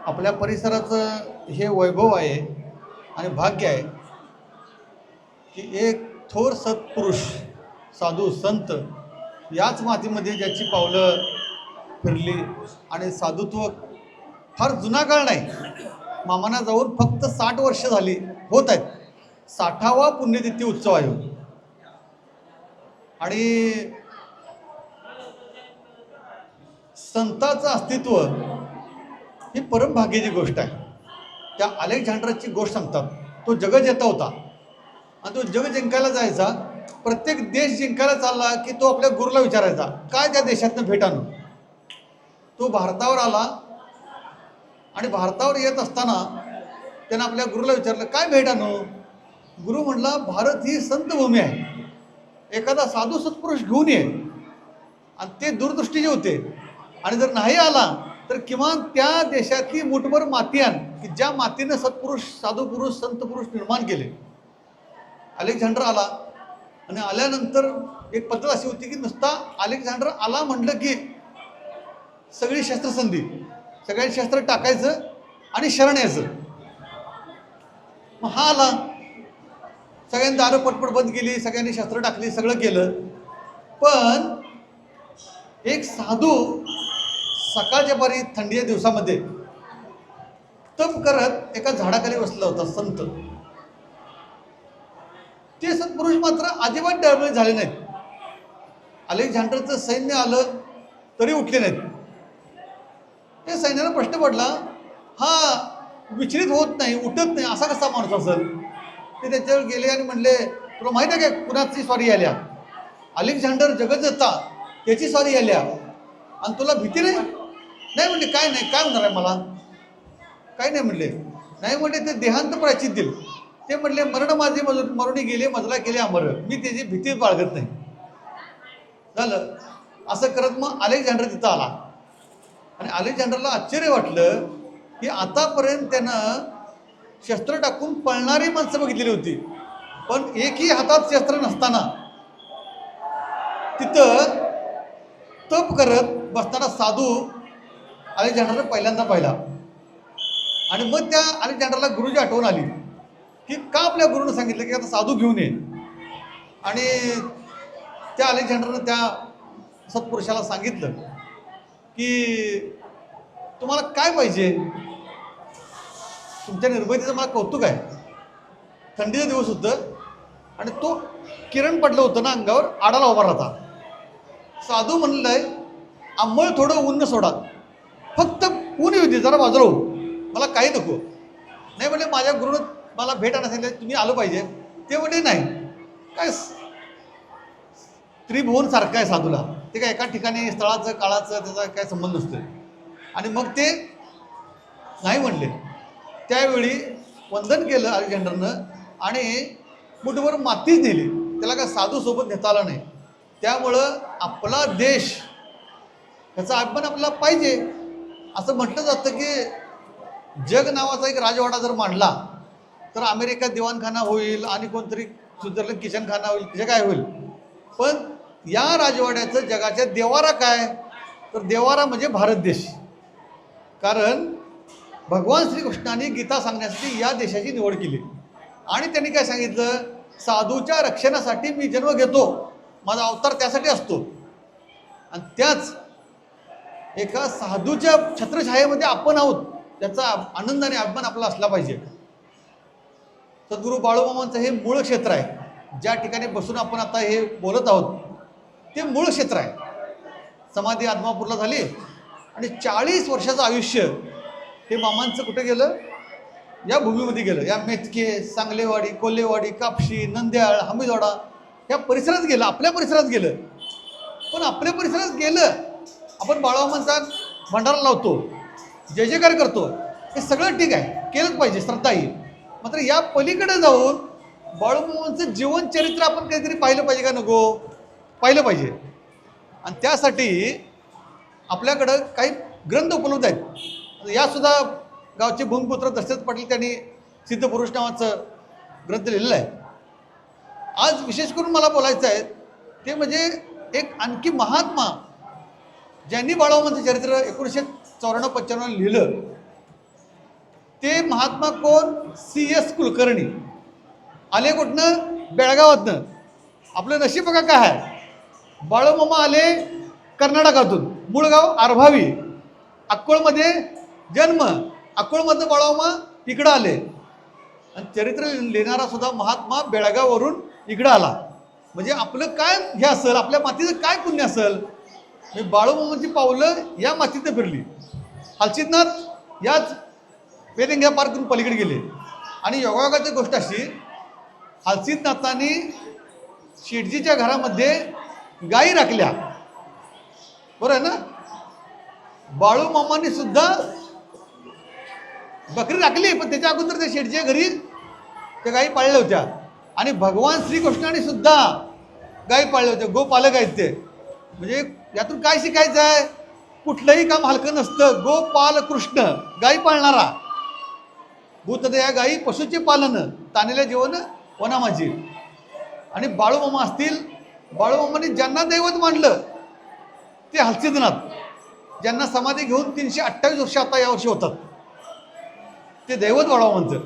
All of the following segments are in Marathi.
आपल्या परिसराचं हे वैभव आहे आणि भाग्य आहे की एक थोर सत्पुरुष साधू संत याच मातीमध्ये ज्याची पावलं फिरली आणि साधुत्व फार जुना काळ नाही. मामाना जाऊन फक्त 60 वर्ष झाली होत आहेत. 60वा पुण्यतिथी उत्सव आहे आणि संताचं अस्तित्व ही परम भाग्याची गोष्ट आहे. त्या अलेक्झांडरची गोष्ट सांगतात. तो जगजेता होता आणि तो जग जिंकायला जायचा. प्रत्येक देश जिंकायला चालला की तो आपल्या गुरुला विचारायचा काय त्या देशातनं भेट आणू. तो भारतावर आला आणि भारतावर येत असताना त्यानं आपल्या गुरुला विचारलं काय भेट आणू. गुरु म्हटला भारत ही संत भूमी आहे. एखादा साधू सत्पुरुष घेऊन ये. आणि ते दूरदृष्टीचे होते आणि जर नाही आला तर किमान त्या देशातली मुठभर माती आण की ज्या मातीनं सत्पुरुष साधू पुरुष संत पुरुष निर्माण केले. अलेक्झांडर आला आणि आल्यानंतर एक पद्धत अशी होती की नुसता अलेक्झांडर आला म्हटलं की सगळी शस्त्रसंधी सगळ्यांनी शस्त्र टाकायचं आणि शरण यायचं. मग हा आला सगळ्यांनी दारं पटपट बंद केली सगळ्यांनी शस्त्र टाकली सगळं केलं. पण एक साधू सकाळच्या पारी थंडीच्या दिवसामध्ये तप करत एका झाडाखाली बसला होता संत. ते सत्पुरुष मात्र अजिबात डळमळीत झाले नाहीत. अलेक्झांडरचं सैन्य आलं तरी उठले नाहीत. त्या सैन्याला प्रश्न पडला हा विचलित होत नाही उठत नाही असा कसा माणूस असेल. ते त्याच्यावर गेले आणि म्हणले तुला माहिती आहे का कुणाची स्वारी आल्या. अलेक्झांडर जगजेता त्याची स्वारी आल्या आणि तुला भीती नाही. नाही म्हणले काय नाही काय होणार आहे मला काय नाही म्हणले. नाही म्हणले ते देहांत प्रायचित दिल. ते म्हणले मरण माझे मरुणी गेले मजला केले अमर मी त्याची भीती बाळगत नाही. झालं असं करत मग अलेक्झांडर तिथं आला आणि अलेक्झांडरला आश्चर्य वाटलं की आतापर्यंत त्यानं शस्त्र टाकून पळणारी माणसं बघितलेली होती पण एकही हातात शस्त्र नसताना तिथं तप करत बसताना साधू अलेक्झांडरनं पहिल्यांदा पाहिला. आणि मग त्या अलेक्झांडरला गुरुची आठवण आली की का आपल्या गुरुनं सांगितलं की आता साधू घेऊन ये. आणि त्या अलेक्झांडरनं त्या सत्पुरुषाला सांगितलं की तुम्हाला काय पाहिजे. तुमच्या निर्भयतेचं मला कौतुक आहे. थंडीचं दिवस होतं आणि तो किरण पडलं होतं ना अंगावर आडाला उभा राहता. साधू म्हणलंय आंबळ थोडं ऊन सोडा फक्त ऊन येऊ दे जरा बाजूला हो मला काही नको. नाही म्हणजे माझ्या गुरुनं मला भेट आणा सांगितलं तुम्ही आलं पाहिजे. ते म्हणजे नाही काय त्रिभुवन सारखं आहे साधूला. ते काय एका ठिकाणी स्थळाचं काळाचं त्याचा काय संबंध नसतो. आणि मग ते नाही म्हणले. त्यावेळी वंदन केलं अलेक्झांडरनं आणि मुठभर मातीच नेली. त्याला काय साधू सोबत नेता आला नाही. त्यामुळं आपला देश ह्याचा अभिमान आपल्याला पाहिजे. असं म्हटलं जातं की जग नावाचा एक राजवाडा जर मांडला तर अमेरिका दिवाणखाना होईल आणि कोणतरी स्वित्झर्लंड किचनखाना होईल जे काय होईल. पण या राजवाड्याचं जगाच्या देवारा काय तर देवारा म्हणजे भारत देश. कारण भगवान श्रीकृष्णाने गीता सांगण्यासाठी या देशाची निवड केली आणि त्यांनी काय सांगितलं साधूच्या रक्षणासाठी मी जन्म घेतो माझा अवतार त्यासाठी असतो. आणि त्याच एका साधूच्या छत्रछायेमध्ये आपण आहोत त्याचा आनंद आणि अभिमान आपला असला पाहिजे. सद्गुरू बाळूमामांचं हे मूळ क्षेत्र आहे. ज्या ठिकाणी बसून आपण आता हे बोलत आहोत ते मूळ क्षेत्र आहे. समाधी आदमापूरला झाली आणि 40 वर्षाचं आयुष्य हे मामांचं कुठे गेलं या भूमीमध्ये गेलं. या मेथके सांगलेवाडी कोल्हेवाडी कापशी नंद्याळ हमीदवाडा या परिसरात गेलं आपल्या परिसरात गेलं. पण आपल्या परिसरात गेलं आपण बाळूमामांचा भंडारा लावतो जय जयकार करतो हे सगळं ठीक आहे केलंच पाहिजे श्रद्धा ही. मात्र या पलीकडे जाऊन बाळूमामांचं जीवनचरित्र आपण काहीतरी पाहिलं पाहिजे का नको पाहिलं पाहिजे. आणि त्यासाठी आपल्याकडं काही ग्रंथ उपलब्ध आहेत. यासुद्धा गावचे भूमिपुत्र दशरथ पाटील त्यांनी सिद्धपुरुष नावाचं ग्रंथ लिहिलेलं आहे. आज विशेष करून मला बोलायचं आहे ते म्हणजे एक आणखी महात्मा ज्यांनी बाळूमामांचं चरित्र 1994-95 लिहिलं ते महात्मा कोण? CS कुलकर्णी आले कुठनं? बेळगावातनं. आपलं नशीब बघा काय आहे, बाळूमामा आले कर्नाटकातून, मूळ गाव आरभावी, अक्कोळमध्ये जन्म, अक्कोळमधनं बाळूमामा इकडं आले. आणि चरित्र लिहिणारा सुद्धा महात्मा बेळगाववरून इकडं आला. म्हणजे आपलं काय हे असेल, आपल्या मातीचं काय पुण्य असेल. बाळूमामांची पावलं या मातीतनं फिरली. हलसिद्धनाथ याच वेलिंगा पार करून पलीकडे गेले. आणि योगायोगाची गोष्ट अशी, हलसिद्धनाथांनी शेटजीच्या घरामध्ये गायी राखल्या, बरं आहे ना. बाळूमामांनी सुद्धा बकरी राखली, पण त्याच्या अगोदर त्या शेटजीच्या घरी त्या गायी पाळल्या होत्या. आणि भगवान श्रीकृष्णाने सुद्धा गायी पाळल्या होत्या. गोपालक आहेत ते. म्हणजे यातून काय शिकायचं आहे? कुठलंही काम हलकं नसतं. गोपाल कृष्ण, गायी पाळणारा. भूतदया गायी पशुचे पालन, तानेल्या जीवन वना माझी. आणि बाळूमामा असतील, बाळूमामाने ज्यांना दैवत मानलं ते हलसिद्धनाथ, ज्यांना समाधी घेऊन 328 वर्ष आता यावर्षी होतात, ते दैवत बाळूमामांचं.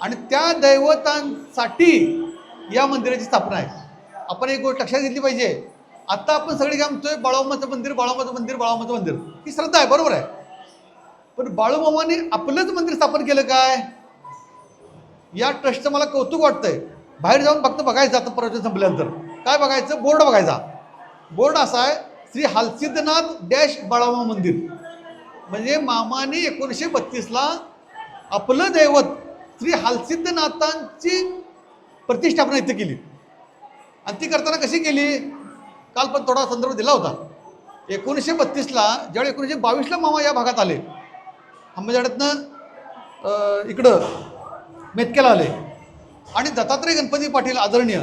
आणि त्या दैवतांसाठी या मंदिराची स्थापना आहे. आपण एक गोष्ट लक्षात घेतली पाहिजे. आता आपण सगळे काय म्हणतोय, बाळूमामाचं मंदिर, बाळूमामाचं मंदिर, बाळूमामाचं मंदिर. ही श्रद्धा आहे, बरोबर आहे. पण बाळूमामाने आपलंच मंदिर स्थापन केलं काय? या ट्रस्टचं मला कौतुक वाटतंय. बाहेर जाऊन फक्त बघायचं, आता प्रवचन संपल्यानंतर काय बघायचं? बोर्ड बघायचा. बोर्ड असा आहे, श्री हलसिद्धनाथ डॅश बाळूमामा मंदिर. म्हणजे मामाने 1932ला आपलं दैवत श्री हलसिद्धनाथांची प्रतिष्ठापना इथे केली. आणि ती करताना कशी केली? काल पण थोडा संदर्भ दिला होता. 1932ला ज्यावेळी 1922ला मामा या भागात आले, अंबाजोगाईतनं इकडं मेतकेला आले. आणि दत्तात्रय गणपती पाटील आदरणीय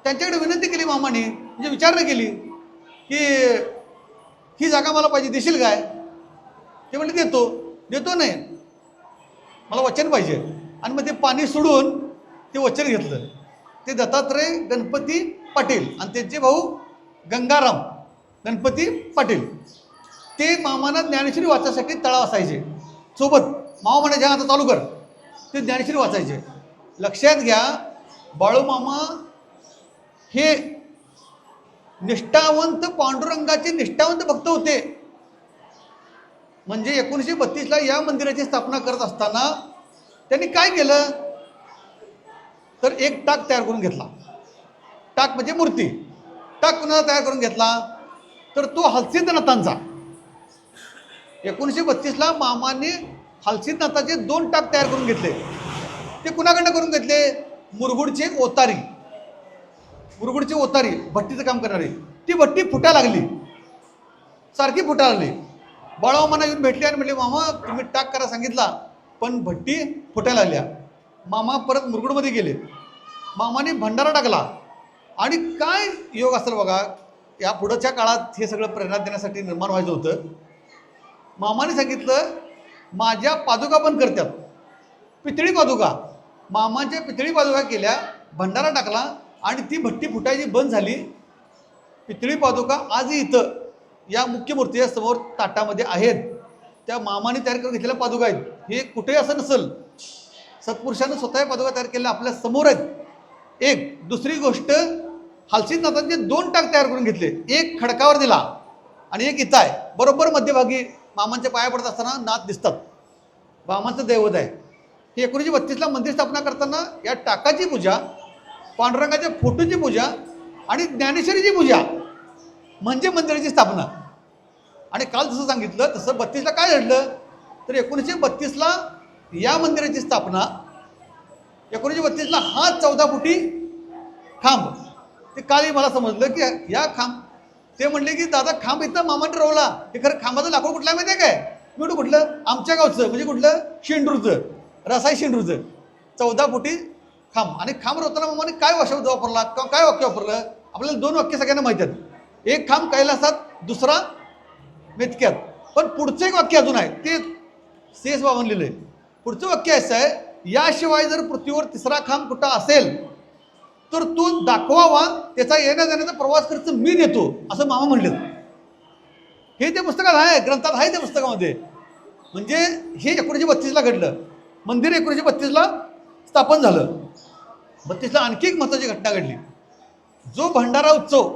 त्यांच्याकडे विनंती केली मामाने, म्हणजे विचारणा केली की ही जागा मला पाहिजे, देशील काय? ते म्हणले देतो नाही, मला वचन पाहिजे. आणि मग ते पाणी सोडून ते वचन घेतलं. ते दत्तात्रय गणपती पाटील आणि त्यांचे भाऊ गंगाराम गणपती पाटील, ते मामाना ज्ञानेश्वरी वाचायसाठी तळाव असायचे सोबत. मामा म्हणायचे आता चालू कर, ते ज्ञानेश्वरी वाचायचे. लक्षात घ्या, बाळूमामा हे निष्ठावंत, पांडुरंगाचे निष्ठावंत भक्त होते. म्हणजे 1932ला या मंदिराची स्थापना करत असताना त्यांनी काय केलं तर एक टाक तयार करून घेतला. टाक म्हणजे मूर्ती. टाक कुणाला तयार करून घेतला तर तो हलसिद्धनाथांचा. 1932ला मामाने हलसिद्धनाथाचे 2 टाक तयार करून घेतले. ते कुणाकडनं करून घेतले? मुरगुडचे ओतारी. मुरगुडचे ओतारी भट्टीचं काम करणारे. ती भट्टी फुटायला लागली, सारखी फुटायला लागली. बाळूमामांना येऊन भेटले आणि म्हणले, मामा तुम्ही टाक करा सांगितला पण भट्टी फुटायला लागल्या. मामा परत मुरगुडमध्ये गेले. मामाने भंडारा टाकला. आणि काय योग असेल बघा, या पुढच्या काळात हे सगळं प्रेरणा देण्यासाठी निर्माण व्हायचं होतं. मामाने सांगितलं माझ्या पादुका पण करतात, पितळी पादुका. मामाच्या पितळी पादुका केल्या, भंडारा टाकला आणि ती भट्टी फुटायची बंद झाली. पितळी पादुका आजही इथं या मुख्य मूर्तीच्या समोर ताटामध्ये आहेत. त्या मामाने तयार करून घेतलेल्या पादुका आहेत. हे कुठेही असं नसेल, सत्पुरुषानं स्वतः पादुका तयार केल्या आपल्या समोर आहेत. एक दुसरी गोष्ट, हलसिद्धनाथांचे 2 टाक तयार करून घेतले. एक खडकावर दिला आणि एक इथं आहे, बरोबर मध्यभागी मामांच्या पाया पडत असताना नाथ दिसतात. मामांचं दैवत आहे. हे 1932ला मंदिर स्थापना करताना या टाकाची पूजा, पांडुरंगाच्या फोटोची पूजा आणि ज्ञानेश्वरीची पूजा म्हणजे मंदिराची स्थापना. आणि काल जसं सांगितलं तसं 32ला काय घडलं तर 1932ला या मंदिराची स्थापना, 1932ला हा 14 फुटी खांब. ते कालही मला समजलं की या खांब, ते म्हणले की दादा खांब इथं मामाने रोवला. हे खरं खांबाचं लाकूड कुठला माहिती आहे काय? मी कुठलं? आमच्या गावचं, म्हणजे कुठलं? शेंडूरचं, रसाई शेंडूरचं 14 फुटी खांब. आणि खांब रोवताना मामाने काय शब्द वापरला, काय वाक्य वापरलं? आपल्याला 2 वाक्य सगळ्यांना माहिती आहेत. एक खांब कैलासात, दुसरा मेतक्यात. पण पुढचं एक वाक्य अजून आहे, ते CS बाबांनी लिहिलंय. पुढचं वाक्य असं आहे, याशिवाय जर पृथ्वीवर 3रा खांब कुठं असेल तर तो दाखवावा, त्याचा येण्या जाण्याचा प्रवास खर्च मी देतो, असं मामा म्हणले. हे त्या पुस्तकात आहे, ग्रंथात आहे त्या पुस्तकामध्ये. म्हणजे हे 1932ला घडलं. मंदिर 1932ला स्थापन झालं. 32ला आणखी एक महत्त्वाची घटना घडली. जो भंडारा उत्सव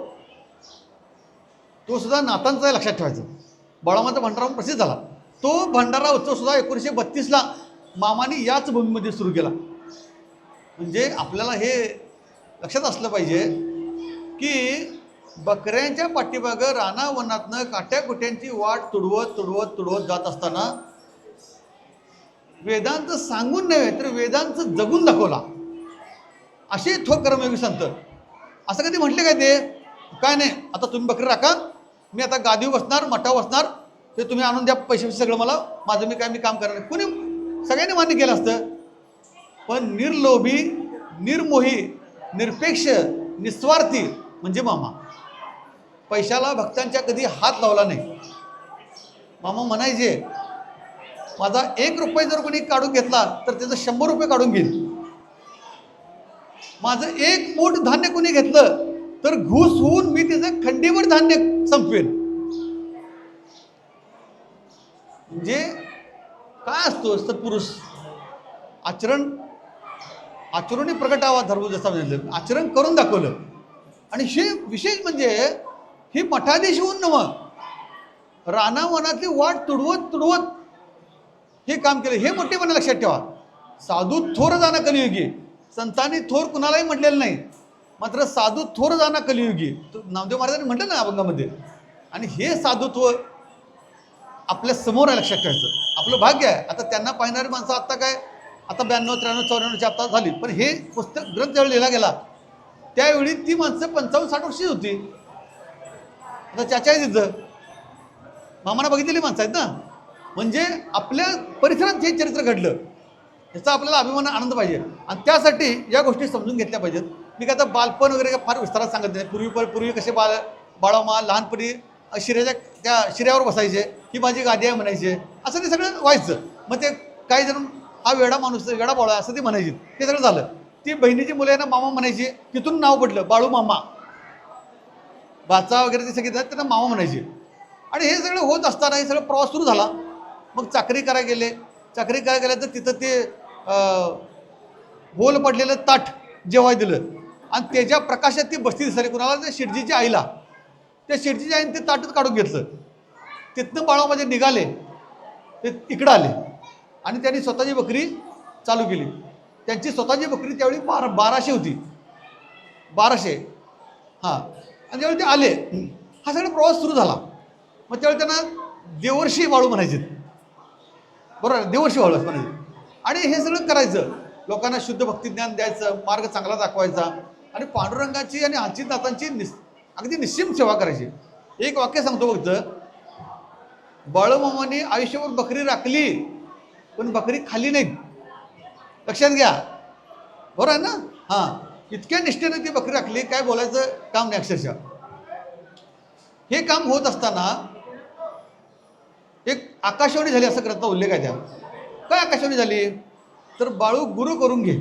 तो सुद्धा नातांचा आहे, लक्षात ठेवायचं. बाळामाचा भंडारा प्रसिद्ध झाला. तो भंडारा उत्सव सुद्धा 1932ला मामाने याच भूमीमध्ये सुरू केला. म्हणजे आपल्याला हे लक्षात असलं पाहिजे की बकऱ्यांच्या पाठीमागं रानावनातनं काट्याकुट्यांची वाट तुडवत तुडवत तुडवत जात असताना वेदांत सांगून नव्हे तर वेदांत जगून दाखवला असे थोर कर्मयोगी संत. असं कधी म्हटले काय ते? काय नाही, आता तुम्ही बकरी राखा, मी आता गादीवर बसणार, मठावर बसणार, ते तुम्ही आणून द्या पैसे सगळं मला, माझं मी काम करणार. कुणी सगळ्यांनी मान्य केलं असतं. पण निर्लोभी, निर्मोही, निरपेक्ष, निस्वार्थी म्हणजे मामा. पैशाला भक्तांच्या कधी हात लावला नाही. मामा म्हणायचे, माझा 1 रुपये जर कोणी काढून घेतला तर त्याचं 100 रुपये काढून घेईल. माझं 1 मूठ धान्य कोणी घेतलं तर घुस होऊन मी त्याचं खंडीवर धान्य संपवेल. म्हणजे काय असतो सत्पुरुष? आचरणी प्रगटावा धर्म जसा म्हणलं, आचरण करून दाखवलं. आणि हे विशेष म्हणजे ही मठाधीश होऊन नवं, रानावनातली वाट तुडवत तुडवत हे काम केलं. हे मोठेपणा लक्षात ठेवा. साधू थोर जाणा कलियुगी. संतांनी थोर कुणालाही म्हटलेलं नाही, मात्र साधू थोर जाणा कलियुगी नामदेव महाराजांनी म्हटलं ना अभंगामध्ये. आणि हे साधुत्व आपल्या समोर आहे, लक्षात ठेवायचं. आपलं भाग्य आहे. आता त्यांना पाहणारी माणसं आत्ता काय, आता 92, 93, 94ची आता झाली. पण हे पुस्तक ग्रंथ ज्यावेळी लिहिला गेला त्यावेळी ती माणसं 55-60 वर्षी होती. आता चाचा आहे तिथं, मामाना बघितलेली माणसं आहेत ना. म्हणजे आपल्या परिसरात हे चरित्र घडलं, याचा आपल्याला अभिमान आनंद पाहिजे. आणि त्यासाठी या गोष्टी समजून घेतल्या पाहिजेत. मी काय आता बालपण वगैरे फार विस्तारात सांगत नाही. पूर्वी कसे बाळामा लहानपणी त्या शिऱ्यावर बसायचे, ही माझी गादी आहे म्हणायचे, असं ते सगळं व्हायचं. मग ते काही जण हा वेडा माणूस, वेडा बाळा असं ते म्हणायचे. ते सगळं झालं. ती बहिणीची मुलं आहे ना मामा म्हणायची, तिथून नाव पडलं बाळू मामा. बाचा वगैरे ते सगळे त्यांना मामा म्हणायचे. आणि हे सगळं होत असताना हे सगळं प्रवास सुरू झाला. मग चाकरी करायला गेले. चाकरी करायला गेलं तर तिथं ते होल पडलेलं ताट जेवाय दिलं आणि त्याच्या प्रकाशात ती बसती दिसली कुणाला, त्या शेटजीच्या आईला. त्या शेटजीच्या आईने ते ताटच काढून घेतलं. तिथनं बाळामध्ये निघाले, ते इकडं आले आणि त्यांनी स्वतःची बकरी चालू केली. त्यांची स्वतःची बकरी त्यावेळी 1200 होती. 1200 हां. आणि त्यावेळी ते आले, हा सगळा प्रवास सुरू झाला. मग त्यावेळी त्यांना देवर्षी बाळू म्हणायचे. बरोबर, देवर्षी बाळू म्हणायचे. आणि हे सगळं करायचं, लोकांना शुद्ध भक्तिज्ञान द्यायचं, मार्ग चांगला दाखवायचा आणि पांडुरंगाची आणि आचिनाथांची अगदी निश्चिम सेवा करायची. एक वाक्य सांगतो फक्त, बाळूमामांनी आयुष्यावर बकरी राखली पण बकरी खाली नाही. लक्षात घ्या, बरोबर आहे ना? हां, इतक्या निष्ठेने ती बकरी राखली, काय बोलायचं काम नाही अक्षरशः. हे काम होत असताना एक आकाशवाणी झाली, असं ग्रंथाचा उल्लेख आहे. त्या काय आकाशवाणी झाली तर गुरु करून घे.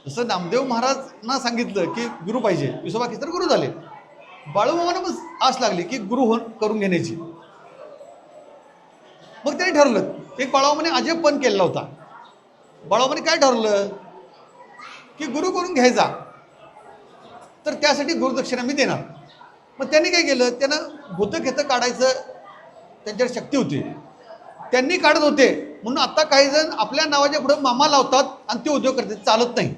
जसं नामदेव महाराजांना सांगितलं की गुरु पाहिजे, विसोबा तर गुरु झाले. बाळूमामांना पण आस लागली की गुरु करून घेण्याची. मग त्यांनी ठरवलं, एक बाळूमामाने अजबपण केलेला होता. बाळूमामाने काय ठरवलं की गुरु करून घ्यायचा, तर त्यासाठी गुरुदक्षिणा मी देणार. मग त्यांनी काय केलं, त्यांना भूतखेतं काढायचं त्यांच्याकडे शक्ती होती, त्यांनी काढत होते. म्हणून आता काही जण आपल्या नावाच्या पुढे मामा लावतात आणि ते उद्योग करतात. चालत नाही.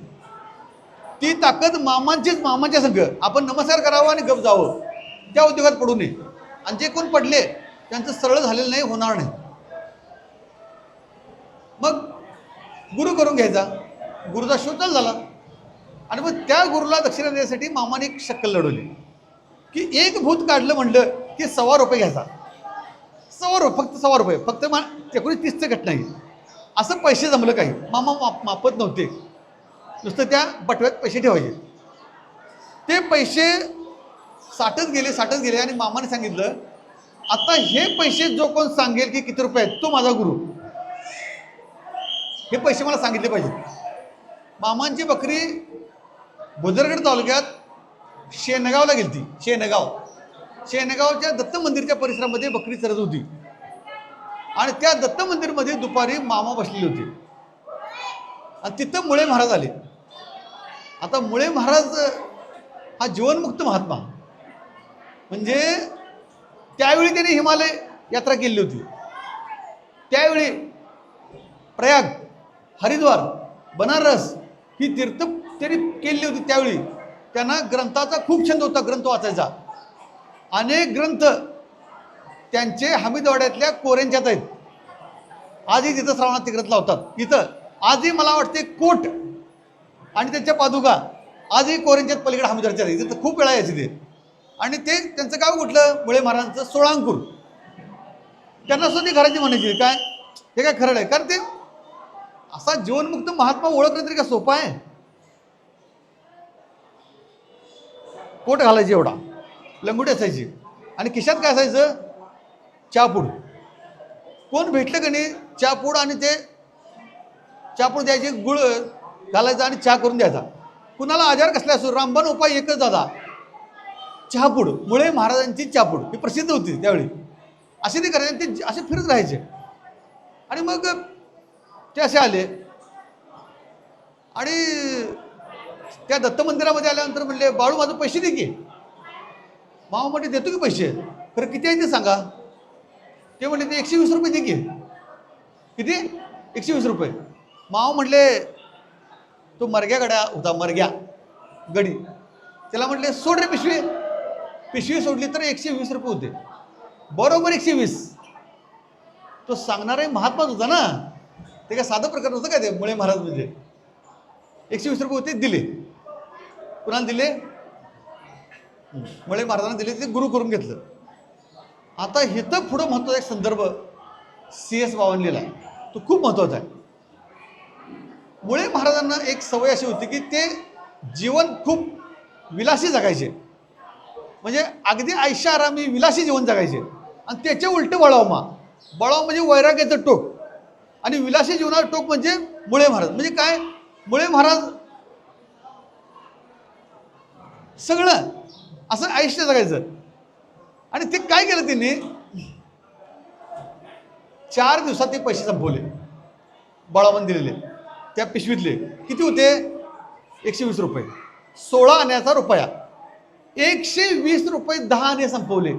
ती ताकद मामाच्या संघ. आपण नमस्कार करावा आणि गप जावं, त्या उद्योगात पडू नये. आणि जे कोण पडले त्यांचं सरळ झालेलं नाही, होणार नाही. मग गुरु करून घ्यायचा, गुरुचा शोध चालू झाला. आणि मग त्या गुरुला दक्षिणा देण्यासाठी मामाने एक शक्कल लढवली की एक भूत काढलं म्हणलं की ₹1.25 घ्यायचा. ₹1.25, फक्त ₹1.25, फक्त 1930चं घटना आहे. असं पैसे जमलं काही, मामा मापत नव्हते, नुसतं त्या बटव्यात पैसे ठेवायचे. ते पैसे साठत गेले आणि मामाने सांगितलं, आता हे पैसे जो कोण सांगेल की किती रुपये आहेत तो माझा गुरु. हे पैसे मला सांगितले पाहिजे. मामांची बकरी भुदरगड तालुक्यात शेनगावला गेली ती. शेनगावच्या दत्त मंदिरच्या परिसरामध्ये बकरी चरत होती. आणि त्या दत्त मंदिरमध्ये दुपारी मामा बसलेले होते आणि तिथं मुळे महाराज आले. आता मुळे महाराज हा जीवनमुक्त महात्मा, म्हणजे त्यावेळी त्यांनी हिमालय यात्रा केली होती. त्यावेळी प्रयाग, हरिद्वार, बनारस ही तीर्थ त्यांनी केली होती. त्यावेळी त्यांना ग्रंथाचा खूप छंद होता, ग्रंथ वाचायचा. अनेक ग्रंथ त्यांचे हमीदवाड्यातल्या कोऱ्यांच्यात आहेत. आजही तिथं श्रावणात ते ग्रंथ लावतात. इथं आजही मला वाटते कोट आणि त्यांच्या पादुका आजही कोऱ्यांच्यात पलीकडे हमीदवाड्याच्या आहेत. तिथं खूप वेळा यायचे ते. आणि ते त्यांचं गाव कुठलं? मुळे महाराजांचं सोळांकूर. त्यांना सुद्धा घराची म्हणायची काय हे काय खरं आहे, कारण ते असा जीवनमुक्त महात्मा ओळखणं तरी का सोपा आहे? कोट घालायची एवढा, लंगोटी असायची आणि खिशात काय असायचं? चहापूड. कोण भेटलं का नाही चहापूड आणि ते चहापूड द्यायची, गुळ घालायचा आणि चहा करून द्यायचा. कुणाला आजार कसला असो, रामबाण उपाय एकच दादा, चहापूड. मुळे महाराजांची चहापूड ही प्रसिद्ध होती त्यावेळी. असे ते करायचे, ते असे फिरत राहायचे. आणि मग ते असे आले आणि त्या दत्त मंदिरामध्ये आल्यानंतर म्हणले, बाळू माझं पैसे दे की. मामा म्हणते देतो की पैसे, खरं किती आहे ते सांगा. ते म्हणले ते 120 रुपये दे की. किती? 120 रुपये. मामा म्हटले, तो मरग्या गड्या होता, मरग्या गडी, त्याला म्हटले सोड रे पिशवी. पिशवी सोडली तर 120 रुपये होते, बरोबर 120. तो सांगणाराही महात्माच होता ना, ते काय साधं प्रकार नव्हतं काय ते. मुळे महाराज म्हणजे 120 रुपये होते, दिले. कुणाला दिले? मुळे महाराजांना दिले, ते गुरु करून घेतलं. आता इथं पुढं महत्त्वाचा एक संदर्भ CS बावन लिहिला आहे, तो खूप महत्त्वाचा आहे. मुळे महाराजांना एक सवय अशी होती की ते जीवन खूप विलासी जगायचे, म्हणजे अगदी आयशा आरामी विलासी जीवन जगायचे. आणि त्याचे उलटं बळावमा. बळाव म्हणजे वैराग्याचं टोक आणि विलासी जीवनाचं टोक म्हणजे मुळे महाराज. म्हणजे काय? मुळे महाराज सगळं असं आयुष्य जगायचं. आणि ते काय केलं त्यांनी? 4 दिवसात ते पैसे संपवले, बळावून दिलेले. त्या पिशवीतले किती होते? 120 रुपये. 16 आण्याचा रुपया, 120 रुपये 10 आणे संपवले.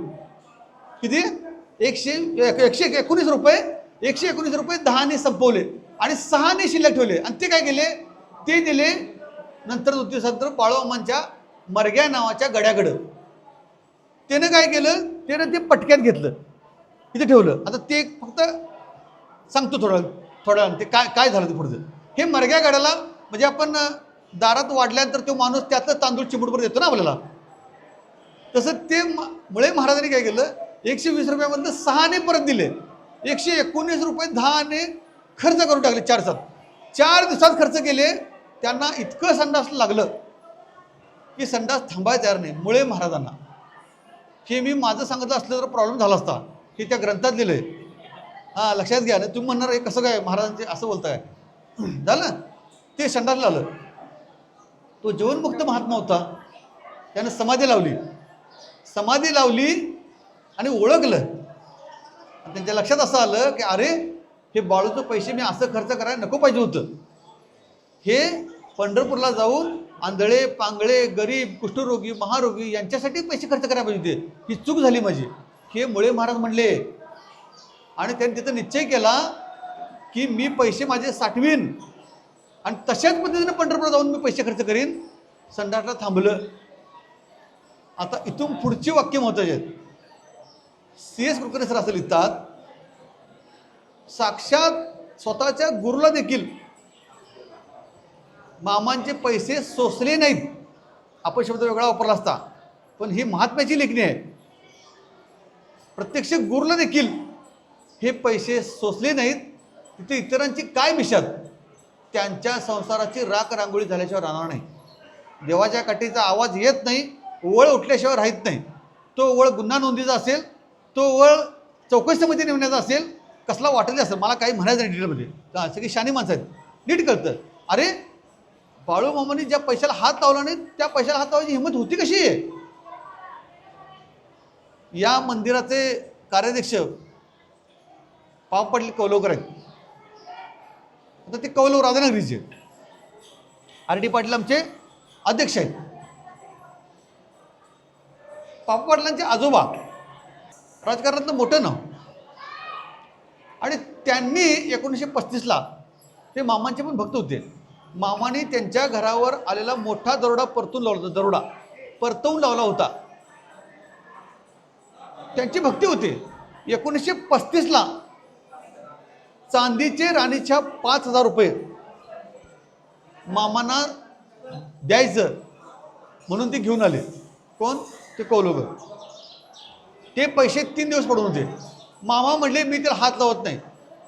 किती? 119 रुपये, 119 रुपये 10 आणे संपवले आणि 6 आणे शिल्लक ठेवले. आणि ते काय केले? ते दिले नंतर 2 दिवसानंतर बाळूमामांच्या मरग्या नावाच्या गड्याकडं. त्यानं काय केलं? त्यानं ते पटक्यात घेतलं, इथे ठेवलं. आता ते फक्त सांगतो थोडं ते काय झालं ते पुढचं. हे मरग्या गड्याला म्हणजे आपण दारात वाढल्यानंतर तो माणूस त्यातलं तांदूळ चिमूटभर देतो ना आपल्याला, तसं ते मुळे महाराजांनी काय केलं? 120 रुपयामधलं 6 आणे परत दिले. 119 रुपये 10 आणे खर्च करून टाकले 4 दिवसात. 4 दिवसात खर्च केले. त्यांना इतकं संडास लागलं की संडास थांबायला तयार नाही. मुळे महाराजांना हे मी माझं सांगितलं असलं तर प्रॉब्लेम झाला असता, हे त्या ग्रंथात लिहिलं आहे. हां, लक्षात घ्या. तुम्ही म्हणणार हे कसं काय महाराजांचे असं बोलताय? झालं ते संडासला आलं. तो जीवनमुक्त महात्मा होता, त्यानं समाधी लावली आणि ओळखलं. त्यांच्या लक्षात असं आलं की अरे, हे बाळूचं पैसे मी असं खर्च करायला नको पाहिजे होतं. हे पंढरपूरला जाऊन आंधळे, पांगळे, गरीब, कुष्ठरोगी, महारोगी यांच्यासाठी पैसे खर्च करायला पाहिजे होते. ही चूक झाली माझी, हे मुळे महाराज म्हणले. आणि त्यांनी तिथं निश्चय केला की मी पैसे माझे साठवीन आणि तशाच पद्धतीने पंढरपूरला जाऊन मी पैसे खर्च करीन. संडासला थांबलं. आता इथून पुढची वाक्य महत्त्वाची आहेत. CS कुलकर्णी सर असं लिहितात, साक्षात स्वतःच्या गुरुला देखील मामांचे पैसे सोसले नाहीत. आपण शब्द वेगळा वापरला असता, पण ही महात्म्याची लेखणी आहे. प्रत्यक्ष गुरुला देखील हे पैसे सोसले नाहीत. तिथे इतरांची काय मिशात? त्यांच्या संसाराची राख रांगोळी झाल्याशिवाय राहणार नाही. देवाच्या काठीचा आवाज येत नाही, ओळ उठल्याशिवाय राहत नाही. तो ओळ गुन्हा नोंदीचा असेल, तो ओळ चौकशी समिती नेमण्याचा असेल, कसला वाटेल असेल, मला काही म्हणायचं नाही डिटेलमध्ये. सगळी शानी माणसं आहेत, नीट कळतं. अरे, बाळूमामांनी ज्या पैशाला हात लावला नाही त्या पैशाला हात लावायची हिंमत होती कशी आहे? या मंदिराचे कार्याध्यक्ष पाव पाटील कौलवकर आहेत. आता ते कौलव राधानगरीचे आर डी पाटील आमचे अध्यक्ष आहेत. पापा पाटलांचे आजोबा राजकारणातलं मोठं नाव, आणि त्यांनी 1935ला ते मामांचे पण भक्त होते. मामाने त्यांच्या घरावर आलेला मोठा दरोडा परतून लावला होता. दरोडा परतवून लावला होता. त्यांची भक्ती होती. 1935ला चांदीचे राणीच्या 5,000 रुपये मामांना द्यायचं म्हणून ते घेऊन आले. कोण? ते कौलवकर. ते पैसे 3 दिवस पडून होते. मामा म्हणले मी त्याला हात लावत नाही,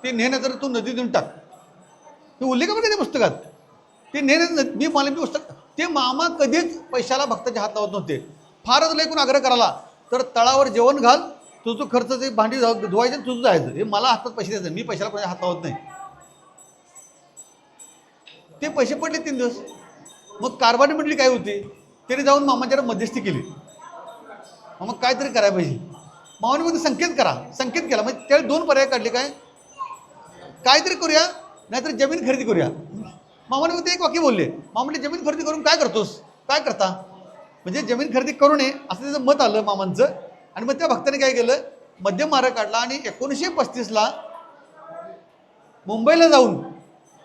ते नेहं तर तू नदीत देऊन टाक. ते उल्लेख आहे त्या पुस्तकात. ते नेहं मी मला पुस्तक. ते मामा कधीच पैशाला भक्ताचे हात लावत नव्हते. फारच लय कोण आग्रह कराला तर तळावर जेवण घाल, तुझं खर्च ते भांडी धुवायचं तुझं जायचं, हे मला हातात पैसे द्यायचं, मी पैशाला कोणाच्या हात लावत नाही. ते पैसे पडले 3 दिवस. मग कारभारी मंडळी काय होती, त्याने जाऊन मामाच्याकडे मध्यस्थी केली. मग काहीतरी करायला पाहिजे. मामाने मध्ये संकेत केला. म्हणजे त्यावेळी 2 पर्याय काढले. काहीतरी करूया, नाहीतर जमीन खरेदी करूया. मामाने मध्ये एक वाक्य बोलले. मामा म्हणले जमीन खरेदी करून काय करतोस, काय करता, म्हणजे जमीन खरेदी करू नये असं त्याचं मत आलं मामांचं. आणि मग त्या भक्ताने काय केलं, मध्यम मार्ग काढला आणि 1935ला मुंबईला जाऊन,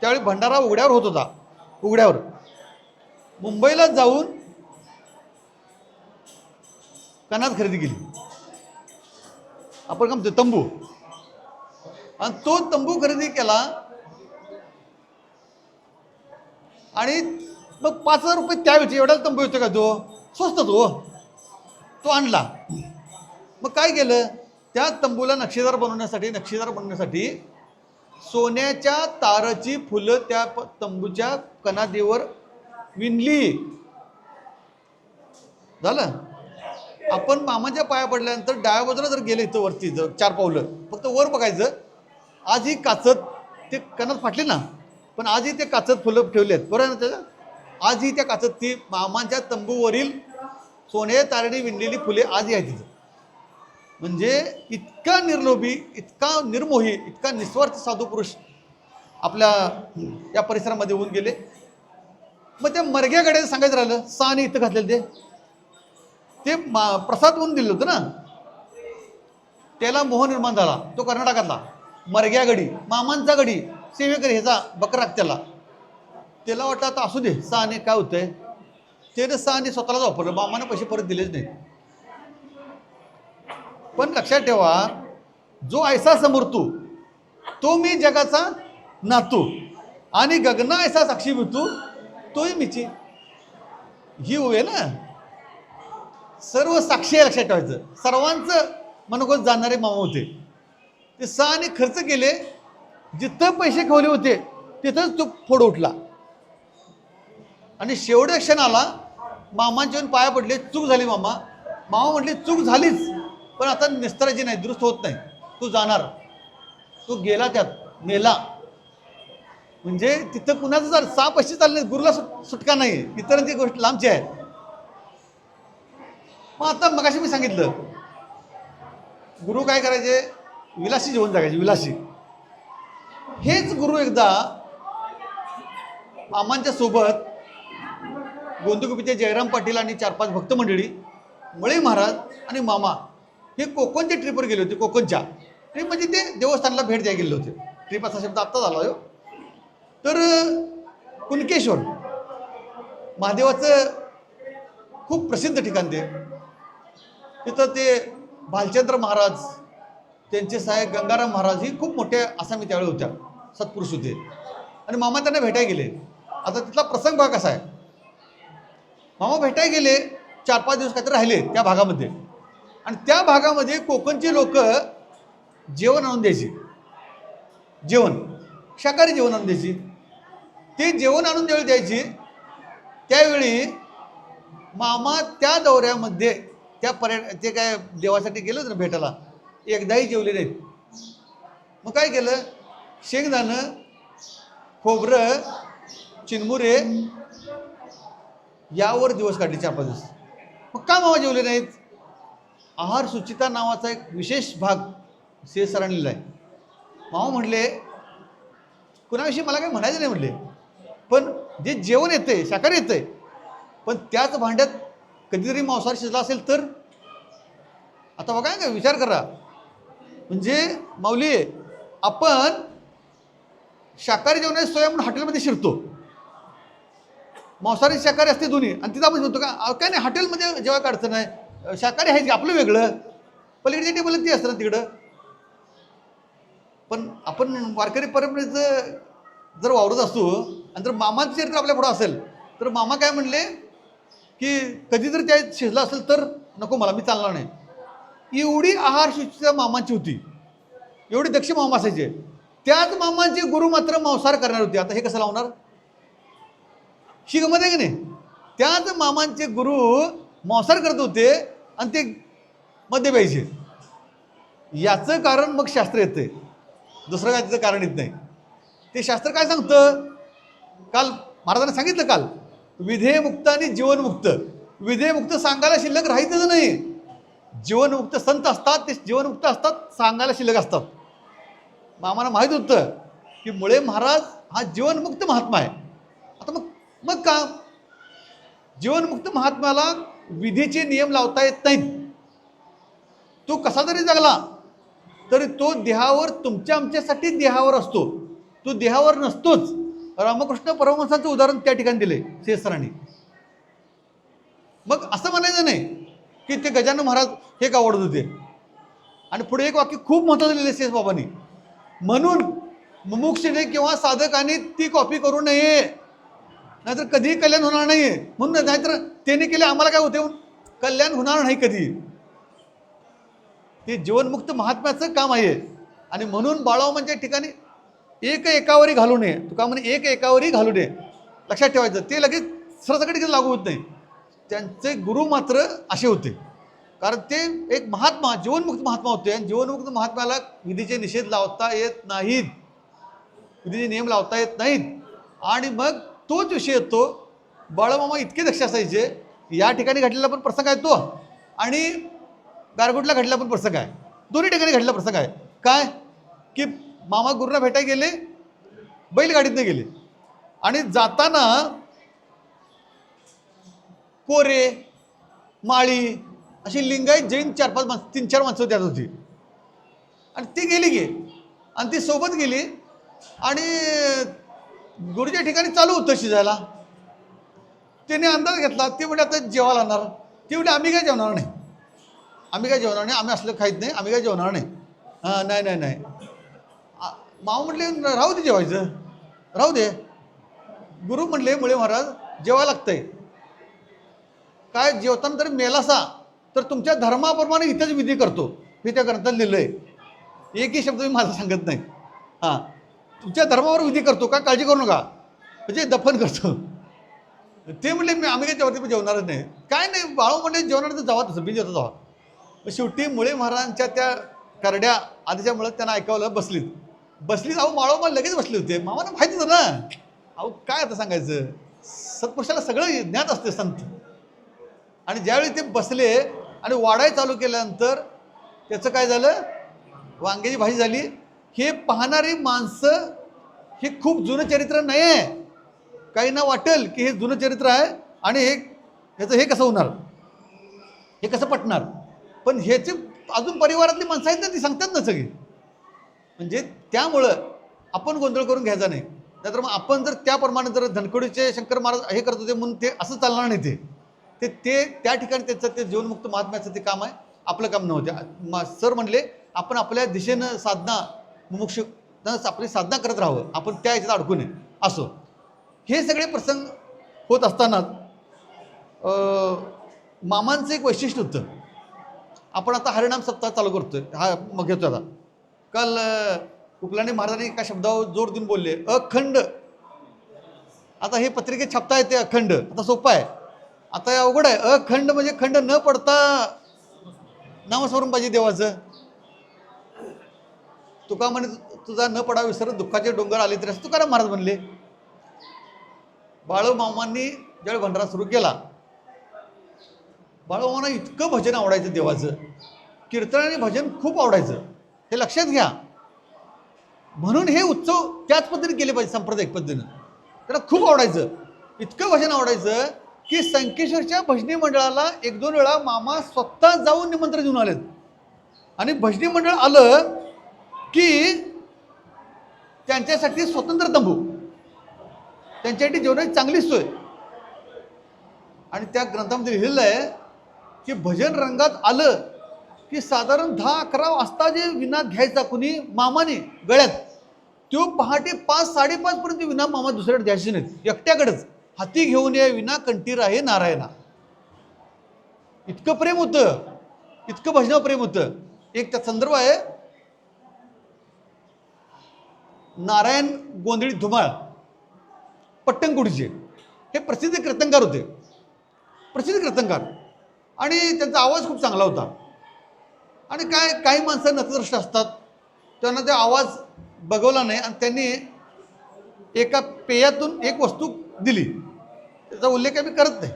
त्यावेळी भंडारा उघड्यावर होत होता, उघड्यावर मुंबईला जाऊन कनात खरेदी केली. आपण काय तंबू, आणि तो तंबू खरेदी केला. आणि मग 5,000 रुपये त्यावेळी एवढा तंबू येतो का, तो स्वस्त तो आणला. मग काय केलं, त्या तंबूला नक्षीदार बनवण्यासाठी सोन्याच्या ताराची फुलं त्या तंबूच्या कनादीवर विणली. झालं. आपण मामाच्या पाया पडल्यानंतर डाव्या बाजूला जर गेले इथं वरती, जर 4 पावलं फक्त वर बघायचं. आज ही काचत, ते कणात फाटले ना, पण आजही ते काचत फुलं ठेवले आहेत, बरोबर ना त्याचं. आजही त्या काचत ती मामाच्या तंबूवरील सोन्या तारेने विणलेली फुले आजही आहेत तिथं. म्हणजे इतका निर्लोभी, इतका निर्मोही, इतका निस्वार्थ साधू पुरुष आपल्या या परिसरामध्ये होऊन गेले. मग त्या मरग्याकडे सांगायचं राहिलं, साने इथं घातलेलं ते प्रसाद म्हणून दिलं होतं ना, त्याला मोह निर्माण झाला. तो कर्नाटकातला मरग्या गडी, मामांचा गडी, सेवेकरी ह्याचा बकराक, त्याला वाटलं आता असू दे, साने काय होतंय. त्यानं साने स्वतःलाच वापरलं, मामानं पैसे परत दिलेच नाही. पण लक्षात ठेवा, जो ऐसा समोरतू तो मी जगाचा नातू, आणि गगना ऐसा साक्षी भूतू तोही मीची. ही होय ना, सर्व साक्षी लक्षात ठेवायचं. सर्वांचं मनोगत जाणणारे मामा होते. ते साने खर्च केले, जिथं पैसे खवले होते तिथंच तो फोड उठला. आणि शेवटच्या क्षणाला मामांच्या पाया पडले, चूक झाली मामा. मामा म्हटले चूक झालीच, पण आता निस्तारायची नाही, दुरुस्त होत नाही, तू जाणार. तो गेला, त्यात मेला. म्हणजे तिथं कुणाचं जर 6 पैसे चालले, गुरुला सुटका नाही, इतरांची गोष्ट लांबची आहे. मग आता मगाशी मी सांगितलं, गुरु काय करायचे, विलासी जेवण जगायचे, विलासी. हेच गुरु एकदा मामांच्या सोबत गोंदुगुपीचे जयराम पाटील आणि 4-5 भक्त मंडळी, मळे महाराज आणि मामा हे कोकणच्या ट्रिपवर गेले होते. कोकणच्या ट्रिप म्हणजे ते देवस्थानला भेट द्यायला गेले होते. ट्रिप असा शब्द आत्ता झाला हो. तर कुणकेश्वर महादेवाचं खूप प्रसिद्ध ठिकाण ते. तिथं ते भालचंद्र महाराज, त्यांचे साहेब गंगाराम महाराज ही खूप मोठे आसामी त्यावेळी होत्या, सत्पुरुष होते. आणि मामा त्यांना भेटायला गेले. आता तिथला प्रसंग बघा कसा आहे. मामा भेटायला गेले, 4-5 दिवस काहीतरी राहिले त्या भागामध्ये. आणि त्या भागामध्ये कोकणची लोक जेवण आणून द्यायची, जेवण शाकाहारी जेवण आणून द्यायची. ते जेवण आणून द्यायची. त्यावेळी मामा त्या दौऱ्यामध्ये त्या ते काय देवासाठी गेलं ना भेटायला, एकदाही जेवले नाहीत. मग काय केलं, शेंगदाणं, खोबरं, चिनमुरे यावर दिवस काढले 4-5 दिवस. मग का मामा जेवले नाहीत. आहार सुचिता नावाचा एक विशेष भाग सरांनी लिहिला आहे. मामा म्हणले कुणाविषयी मला काही म्हणायचं नाही म्हणले, पण जे जेवण येते शाकाहारी येते, पण त्याच भांड्यात कधीतरी मांसाहार शिजला असेल तर. आता बघा काय विचार करा, म्हणजे माऊली आपण शाकाहारी जेवणाची सोय म्हणून हॉटेलमध्ये शिरतो, मांसाहारी शाकाहारी असते दोन्ही, आणि तिथं आपण म्हणतो का काय नाही हॉटेलमध्ये जेव्हा काय अडचण आहे, शाकाहारी आहे आपलं वेगळं, पलीकडच्या टेबल ती असतं ना तिकडं. पण आपण वारकरी परंपरेचं जर वावरत असतो आणि जर मामाचं चरित्र आपल्या पुढं असेल तर मामा काय म्हणले की कधी जर त्या शिजला असेल तर नको मला, मी चालणार नाही. एवढी आहार शुचिता मामांची होती, एवढी दक्ष मामा असायचे. त्याच मामांचे गुरु मात्र मांसाहार करणार होते. आता हे कसं लावणार, ही गमत आहे की नाही. त्याच मामांचे गुरु मांसाहार करत होते आणि ते मध्ये प्यायचे. याचं कारण मग शास्त्र येते, दुसरं काय त्याचं कारण येत नाही. ते शास्त्र काय सांगतं, काल महाराजांनी सांगितलं काल, विधेयमुक्त आणि जीवनमुक्त. विधेयमुक्त सांगायला शिल्लक राहायचंच नाही, जीवनमुक्त संत असतात ते जीवनमुक्त असतात, सांगायला शिल्लक असतात. आम्हाला माहीत होतं की मुळे महाराज हा जीवनमुक्त महात्मा आहे. आता मग मग का जीवनमुक्त महात्म्याला विधीचे नियम लावता येत नाहीत. तो कसा जरी जगला तरी तो देहावर, तुमच्या आमच्यासाठी देहावर असतो, तो देहावर नसतोच. रामकृष्ण परमहंसांचं उदाहरण त्या ठिकाणी दिले शेषसरांनी. मग असं म्हणायचं नाही की ते गजानन महाराज हे का आवडत होते. आणि पुढे एक वाक्य खूप महत्त्वाचं लिहिले शेष बाबांनी, म्हणून मुमुक्षुने किंवा साधकाने ती कॉपी करू नये, नाहीतर कधीही कल्याण होणार नाही. म्हणून नाहीतर त्याने केले आम्हाला काय होते, कल्याण होणार नाही कधी. ते जीवनमुक्त महात्म्याचं काम आहे. आणि म्हणून बाळामांच्या ठिकाणी एक एकावरी घालू नये, तुका म्हणे एक एकावरी घालू नये, लक्षात ठेवायचं. ते लगेच सरसकट लागू होत नाही. त्यांचे गुरु मात्र असे होते, कारण ते एक महात्मा, जीवनमुक्त महात्मा होते. आणि जीवनमुक्त महात्म्याला विधीचे निषेध लावता येत नाहीत, विधीचे नियम लावता येत नाहीत. आणि मग तोच विषय येतो. बाळमामा इतके दक्ष असायचे, या ठिकाणी घडलेला पण प्रसंग आहे तो, आणि गारगोटला घडला पण प्रसंग आहे, दोन्ही ठिकाणी घडला प्रसंग आहे. काय की मामा गुरुना भेटायला गेले, बैलगाडीतनं गेले, आणि जाताना कोरे माळी अशी लिंगायत जैन 4-5 माणसं, 3-4 माणसं त्यात होती. आणि ती गेली गे, आणि ती सोबत गेली, आणि गुरुच्या ठिकाणी चालू होतं शिजायला. त्याने अंदाज घेतला, ते म्हणजे आता जेवायला आणणार. ती म्हणजे आम्ही काय जेवणार नाही, आम्ही काय जेवणार नाही, आम्ही असलं खायत नाही, आम्ही काय जेवणार नाही. हां नाही नाही नाही. माऊ म्हटले राहू दे जेवायचं, राहू दे. गुरु म्हटले मुळे महाराज जेवायला लागतंय, काय जेवताना तरी मेलासा तर तुमच्या धर्माप्रमाणे इथंच विधी करतो, मी त्या ग्रंथात लिहिलं आहे. एकही शब्द मी माझा सांगत नाही. हां तुमच्या धर्मावर विधी करतो, का काळजी करू नका, म्हणजे दफन करतो. ते म्हणले मी आम्ही काय जेवते, मी जेवणारच नाही. काय नाही बाळू म्हणले जेवणार तर जावा, तसं मी जेवतो जावा. शेवटी मुळे महाराजांच्या त्या करड्या आधीच्यामुळे त्यांना ऐकावलं, बसलीत. अहो बाळू लगेच बसले होते. मामाला माहिती होतं ना, अहो काय आता सांगायचं, सत्पुरुषाला सगळं ज्ञात असते संत. आणि ज्यावेळी ते बसले आणि वाढाय चालू केल्यानंतर त्याचं काय झालं, वांग्याची भाजी झाली. हे पाहणारी माणसं हे खूप जुनं चरित्र नाही आहे, काहींना वाटेल की हे जुनं चरित्र आहे आणि ह्याचं हे कसं होणार, हे कसं पटणार. पण ह्याचे अजून परिवारातली माणसं आहेत ना, ती सांगतात ना सगळी. म्हणजे त्यामुळं आपण गोंधळ करून घ्यायचा नाही. नाहीतर मग आपण जर त्याप्रमाणे जर धनकोडीचे शंकर महाराज हे करत होते म्हणून ते असं चालणार नाही. ते त्या ठिकाणी त्याचं ते जीवनमुक्त महात्म्याचं ते काम आहे, आपलं काम नव्हते. सर म्हणले आपण आपल्या दिशेनं साधना, मुमुक्ष आपली साधना करत राहावं, आपण त्या ह्याच्यात अडकू नये. असो हे सगळे प्रसंग होत असताना मामांचं एक वैशिष्ट्य होतं. आपण आता हरिनाम सप्ताह चालू करतोय, हा मग घेतो. आता काल उपलाने महाराजांनी एका शब्दावर जोर देऊन बोलले, अखंड. आता हे पत्रिकेत छापता येते अखंड, आता सोपं आहे. आता हे अवघड आहे. अखंड म्हणजे खंड न पडता नामस्मरण पाहिजे देवाचं. तुका म्हणे तुझा न पडा विसर दुःखाचे डोंगर आले तरी, असं तुकाराम महाराज म्हणले. बाळूमामांनी ज्यावेळी भंडारा सुरू केला, बाळूमामांना इतकं भजन आवडायचं देवाचं, कीर्तन आणि भजन खूप आवडायचं, हे लक्षात घ्या. म्हणून हे उत्सव त्याच पद्धतीने केले पाहिजे, सांप्रदायिक पद्धतीनं. त्यांना खूप आवडायचं, इतकं भजन आवडायचं की संकेश्वरच्या भजनी मंडळाला 1-2 वेळा मामा स्वतः जाऊन निमंत्रण देऊन आलेत. आणि भजनी मंडळ आलं की त्यांच्यासाठी स्वतंत्र तंबू, त्यांच्यासाठी जेवणाची चांगली सोय. आणि त्या ग्रंथामध्ये लिहिलेलं आहे की भजन रंगात आलं की साधारण 10-11 वाजता जे विना घ्यायचा कुणी मामाने गळ्यात, तो पहाटे 5-5:30 पर्यंत विना मामा दुसऱ्याकडे द्यायची नाहीत, एकट्याकडेच. हाती घेऊन ये विना कंठी राहे नारायणा. इतकं प्रेम होतं, इतकं भजनावर प्रेम होतं. एक त्यात संदर्भ आहे, नारायण गोंधळी धुमाळ पट्टणकुडीचे हे प्रसिद्ध कीर्तनकार होते, प्रसिद्ध कीर्तनकार. आणि त्यांचा आवाज खूप चांगला होता. आणि काही माणसं नतद्रष्ट असतात, त्यांना ते आवाज बघवला नाही आणि त्यांनी एका पेयातून एक वस्तू दिली, त्याचा उल्लेख आम्ही करत नाही,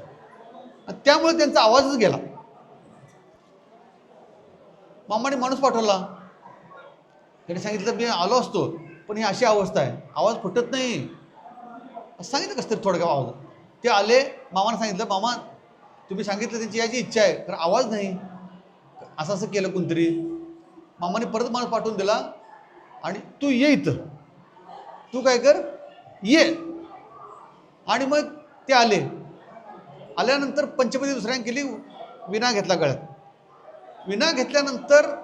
आणि त्यामुळे त्यांचा आवाजच गेला. मामाने माणूस पाठवला, त्याने सांगितलं मी आलो असतो पण ही अशी अवस्था आहे, आवाज फुटत नाही. सांगितलं कसं तरी थोडं आवाज. ते आले, मामाने सांगितलं मामा तुम्ही सांगितलं त्यांची याची इच्छा आहे तर आवाज नाही, असं असं केलं कोणतरी. मामाने परत माणूस पाठवून दिला आणि तू ये इथं, तू काय कर ये. आणि मग ते आले. आल्यानंतर पंचपदी दुसऱ्याने केली, विना घेतला गळ्यात. विना घेतल्यानंतर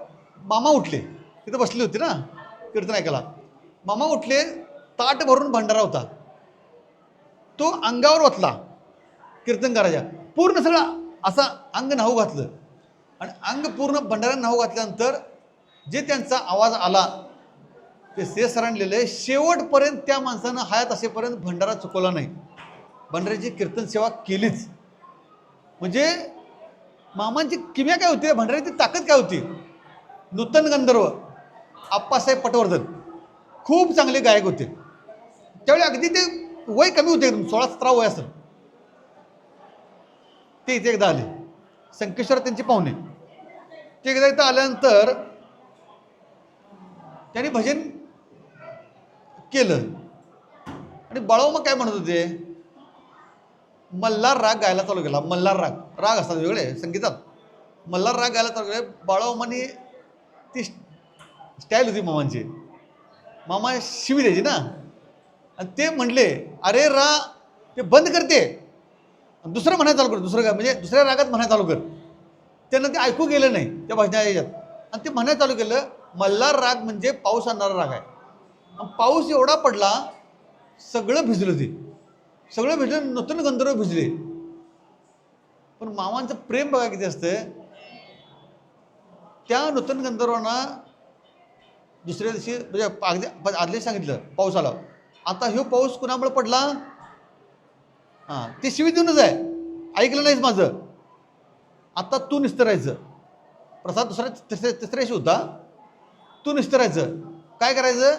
मामा उठले, तिथं बसली होती ना कीर्तन ऐकायला. मामा उठले, ताट भरून भंडारा होता, तो अंगावर ओतला कीर्तनकाराच्या. पूर्ण सगळं असा अंग न्हाऊ घातलं आणि अंग पूर्ण भंडाऱ्यानं न्हाऊ घातल्यानंतर जे त्यांचा आवाज आला ते सरांलेलं शेवटपर्यंत त्या माणसानं हयात असेपर्यंत भंडारा चुकवला नाही, भंडाऱ्याची कीर्तन सेवा केलीच. म्हणजे मामांची किमया काय होती, भंडाऱ्याची ताकद काय होती. नूतन गंधर्व आप्पासाहेब पटवर्धन खूप चांगले गायक होते. त्यावेळी अगदी ते वय कमी होते, 16-17 वय असेल. ते इथे एकदा आले, संकेश्वर त्यांचे पाहुणे. ते एकदा इथं आल्यानंतर त्यांनी भजन केलं आणि बाळाव मग काय म्हणत होते, मल्हार राग गायला चालू केला. मल्हार राग असतात वेगळे संगीतात, मल्हार राग गायला चालू केले. बाळावमानी ती स्टाईल होती मामांची, मामा शिवी द्यायची ना, आणि ते म्हणले अरे ते बंद करते, दुसरं म्हणायला चालू कर, दुसरं म्हणजे दुसऱ्या रागात म्हणायला चालू कर. त्यांना ते ऐकू गेलं नाही त्या भजना याच्यात, आणि ते म्हणायला चालू केलं मल्हार राग म्हणजे पाऊस आणणारा राग आहे. पाऊस एवढा पडला सगळं भिजलं, ते सगळं भिजलं, नूतन गंधर्व भिजले. पण मामांचं प्रेम बघा किती असतं. त्या नूतन गंधर्वांना दुसऱ्या दिवशी म्हणजे अगदी आदले सांगितलं पाऊस आला. आता ह्यो पाऊस कुणामुळे पडला, हां ते शिवी देऊनच आहे, ऐकलं नाहीस माझं, आता तू निस्तरायचं. प्रसाद तिसऱ्याशी होता, तू निस्तरायचं. काय करायचं,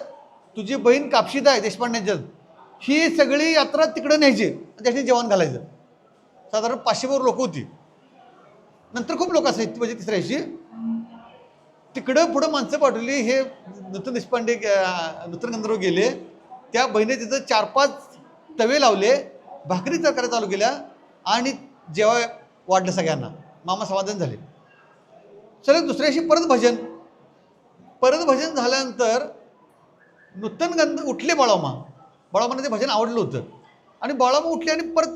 तुझी बहीण कापशीद आहे देशपांड्यांच्यात, ही सगळी यात्रा तिकडं न्यायची, त्याची जेवण घालायचं. साधारण 500 लोक होती, नंतर खूप लोक असायची. म्हणजे तिसऱ्याशी तिकडं पुढं माणसं पाठवली. हे नूतन देशपांडे नूतन गंधर्व गेले, त्या बहिणी तिथं 4-5 तवे लावले, भाकरी करायला चालू केल्या आणि जेव्हा वाढलं सगळ्यांना. मामा समाधान झाले. सलग दुसऱ्याशी परत भजन झाल्यानंतर नूतन उठले. बाळामाने ते भजन आवडलं होतं आणि बाळामा उठले आणि परत